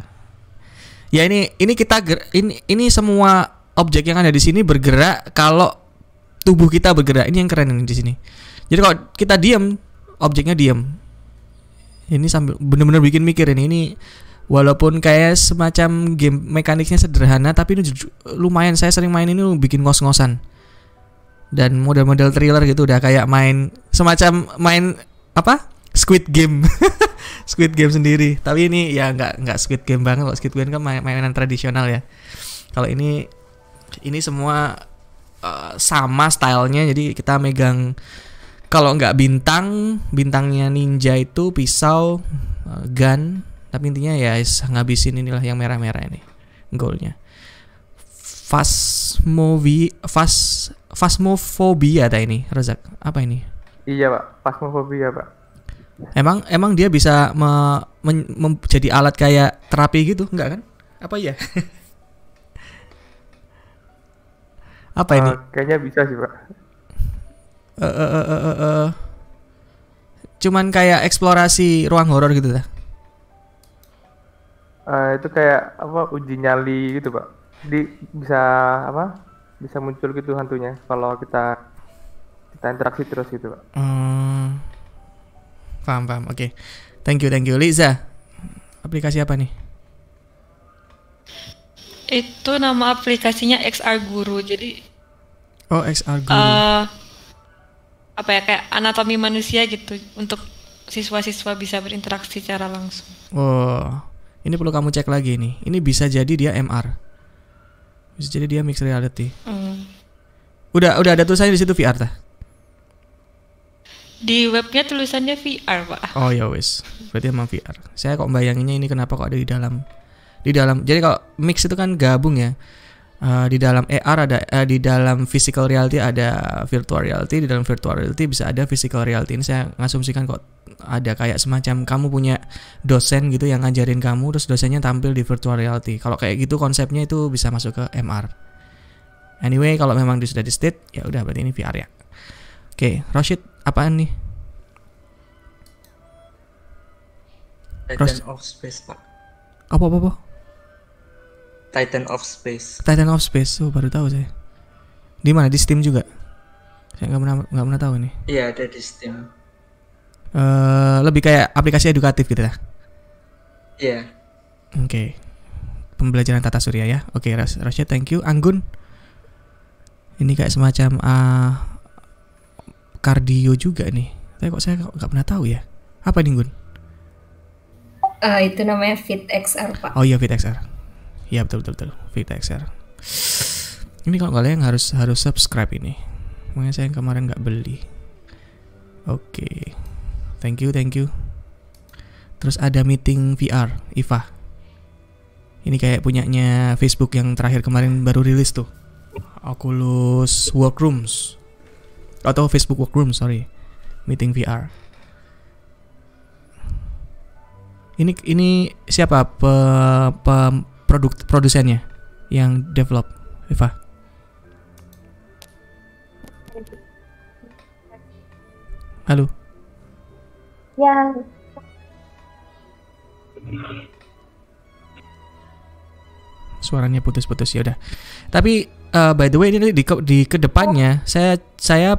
A: Ya ini kita ini semua objek yang ada di sini bergerak kalau tubuh kita bergerak. Ini yang keren ini di sini. Jadi kalau kita diam, objeknya diam. Ini sambil bener-bener bikin mikir ini walaupun kayak semacam game mekaniknya sederhana, tapi ini lumayan, saya sering main ini bikin ngos-ngosan. Dan model-model thriller gitu udah kayak semacam main Squid Game. Squid Game sendiri. Tapi ini ya nggak Squid Game banget. Kalau Squid Game kan mainan tradisional ya. Kalau ini semua sama stylenya, jadi kita megang, kalau nggak bintangnya ninja itu pisau, gun, tapi intinya ya ngabisin inilah yang merah-merah ini goalnya. Phasmophobia ada ini, Razak. Apa ini?
I: Iya Pak, phasmophobia Pak.
A: Emang dia bisa jadi alat kayak terapi gitu, enggak kan? Apa ya? Apa ini?
I: Kayaknya bisa sih Pak.
A: Cuman kayak eksplorasi ruang horor gitu dah.
I: Itu kayak uji nyali gitu Pak. Bisa bisa muncul gitu hantunya kalau kita interaksi terus gitu Pak.
A: Paham. Oke. Thank you. Liza, aplikasi apa nih?
K: Itu nama aplikasinya XR Guru. Jadi
A: XR Guru.
K: Kayak anatomi manusia gitu untuk siswa-siswa bisa berinteraksi secara langsung.
A: Ini perlu kamu cek lagi nih. Ini bisa jadi dia MR. Bisa jadi dia mixed reality. Udah ada tulisannya di situ VR tah?
K: Di webnya tulisannya VR, Pak.
A: Oh ya wes. Berarti emang VR. Saya kok bayanginnya ini kenapa kok ada di dalam. Jadi kalau mix itu kan gabung ya. Di dalam AR ada, di dalam physical reality ada virtual reality, di dalam virtual reality bisa ada physical reality. Ini saya ngasumsikan kok ada kayak semacam kamu punya dosen gitu yang ngajarin kamu, terus dosennya tampil di virtual reality. Kalau kayak gitu konsepnya itu bisa masuk ke MR. Anyway, kalau memang sudah di state, ya udah berarti ini VR ya. Oke, Rashid, apaan nih?
Q: Titan of Space, Pak.
A: Apa?
Q: Titan of Space.
A: Titan of Space, baru tahu saya. Di mana? Di Steam juga? Saya nggak pernah tahu ini.
Q: Iya, ada di Steam.
A: Lebih kayak aplikasi edukatif gitu ya?
Q: Iya.
A: Oke. Pembelajaran tata surya ya. Oke, Rashid, thank you. Anggun, ini kayak semacam kardio juga nih. Tapi kok saya nggak pernah tahu ya. Apa nih, Gun?
D: Itu namanya FitXR, Pak.
A: Oh iya, FitXR. Iya betul. FitXR. Ini kalau kalian harus subscribe ini. Makanya saya kemarin nggak beli. Oke. Thank you. Terus ada meeting VR, IFA. Ini kayak punyanya Facebook yang terakhir kemarin baru rilis tuh. Oculus Workrooms. Atau Facebook Workrooms, sorry. Meeting VR. Ini siapa produsennya yang develop, Eva? Halo.
R: Ya.
A: Suaranya putus-putus ya udah. Tapi by the way ini di kedepannya saya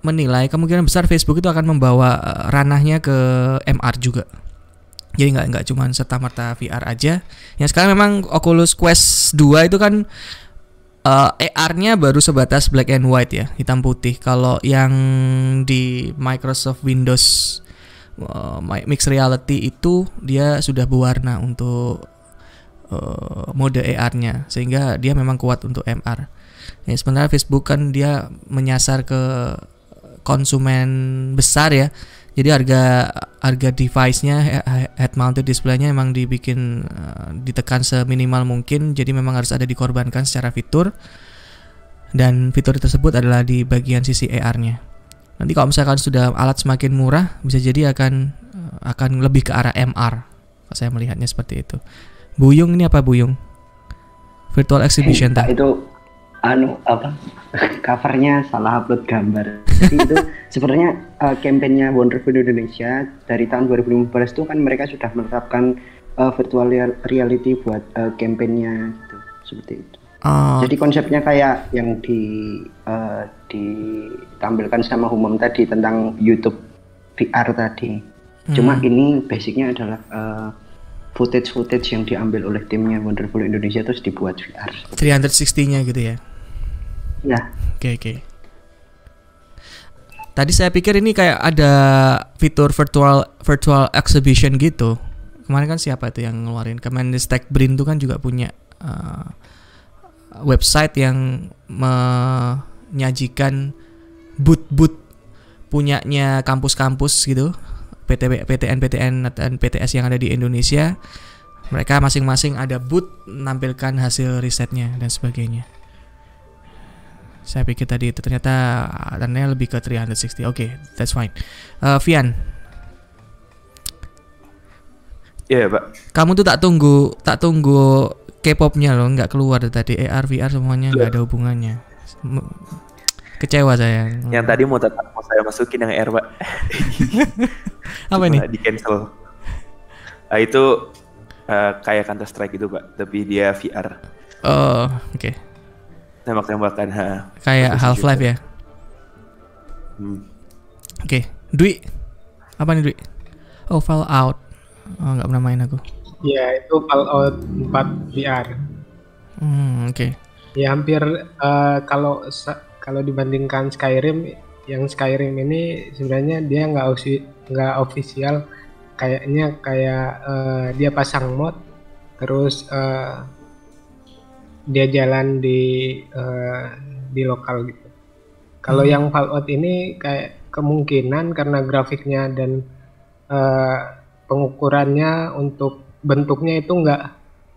A: menilai kemungkinan besar Facebook itu akan membawa ranahnya ke MR juga. Jadi nggak cuma serta-merta VR aja. Yang sekarang memang Oculus Quest 2 itu kan AR-nya baru sebatas black and white ya, hitam putih. Kalau yang di Microsoft Windows Mixed Reality itu dia sudah berwarna untuk mode AR-nya, sehingga dia memang kuat untuk MR. Ya, sebenarnya Facebook kan dia menyasar ke konsumen besar ya. Jadi harga device-nya, head mounted display-nya emang dibikin ditekan seminimal mungkin. Jadi memang harus ada dikorbankan secara fitur. Dan fitur tersebut adalah di bagian sisi AR-nya. Nanti kalau misalkan sudah alat semakin murah, bisa jadi akan lebih ke arah MR. Saya melihatnya seperti itu. Buyung ini apa Buyung? Virtual exhibition tak?
J: Itu covernya salah upload gambar. Jadi itu sebenarnya kampanyenya Wonderful Indonesia dari tahun 2015 itu kan mereka sudah menerapkan virtual reality buat kampanyenya gitu, seperti itu. Jadi konsepnya kayak yang ditampilkan sama Humam tadi tentang YouTube VR tadi. Cuma ini basicnya adalah footage yang diambil oleh timnya Wonderful Indonesia terus dibuat VR.
A: 360-nya gitu ya?
J: Ya.
A: Oke. Tadi saya pikir ini kayak ada fitur virtual exhibition gitu. Kemarin kan siapa itu yang ngeluarin? Kemenristek BRIN itu kan juga punya website yang menyajikan booth punyanya kampus-kampus gitu, PTN dan PTS yang ada di Indonesia. Mereka masing-masing ada booth menampilkan hasil risetnya dan sebagainya. Saya pikir tadi itu ternyata adanya lebih ke 360. Oke, that's fine. Vian.
N: Iya, Pak.
A: Kamu tuh tak tunggu K-popnya loh, nggak keluar tadi. AR, VR semuanya nggak ada hubungannya. Kecewa saya.
N: Yang tadi mau saya masukin yang AR, Pak.
A: Apa ini?
N: Di cancel. Itu kayak Counter Strike gitu, Pak, tapi dia VR.
A: Oh, oke.
N: Tembak-tembakan,
A: kayak Half-Life ya. Oke. Dwi, apa nih Dwi? Oh, Fallout. Oh, nggak pernah main aku.
M: Ya, itu Fallout 4 VR.
A: Oke.
M: Ya hampir kalau dibandingkan Skyrim, yang Skyrim ini sebenarnya dia nggak official, kayaknya dia pasang mod, terus dia jalan di lokal gitu. Kalau yang Fallout ini kayak kemungkinan karena grafiknya dan pengukurannya untuk bentuknya itu nggak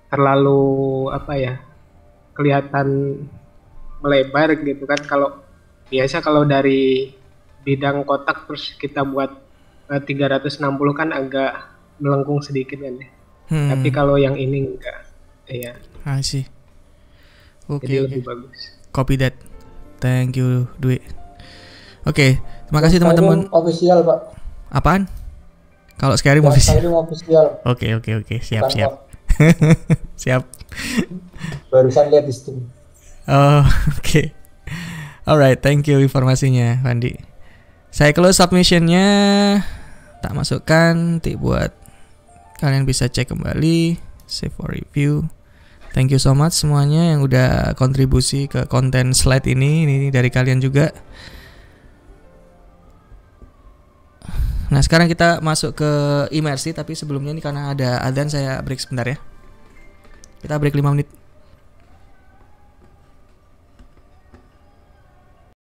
M: terlalu kelihatan melebar gitu kan. Kalau biasa kalau dari bidang kotak terus kita buat 360 kan agak melengkung sedikit kan ya. Tapi kalau yang ini enggak, ya.
A: I see. Oke.
M: Lebih bagus.
A: Copy that. Thank you, Dwi. Oke, terima kasih teman-teman.
L: Official, Pak.
A: Apaan? Kalau Skyrim official.
L: Skyrim official.
A: Oke. Siap. Siap.
L: Barusan lihat di Steam.
A: Oh, oke. Alright, thank you informasinya, Fandi. Saya close submissionnya, tak masukkan, nanti buat kalian bisa cek kembali, save for review. Thank you so much semuanya yang udah kontribusi ke konten slide ini dari kalian juga. Nah, sekarang kita masuk ke imersi, tapi sebelumnya ini karena ada adzan saya break sebentar ya. Kita break 5 menit.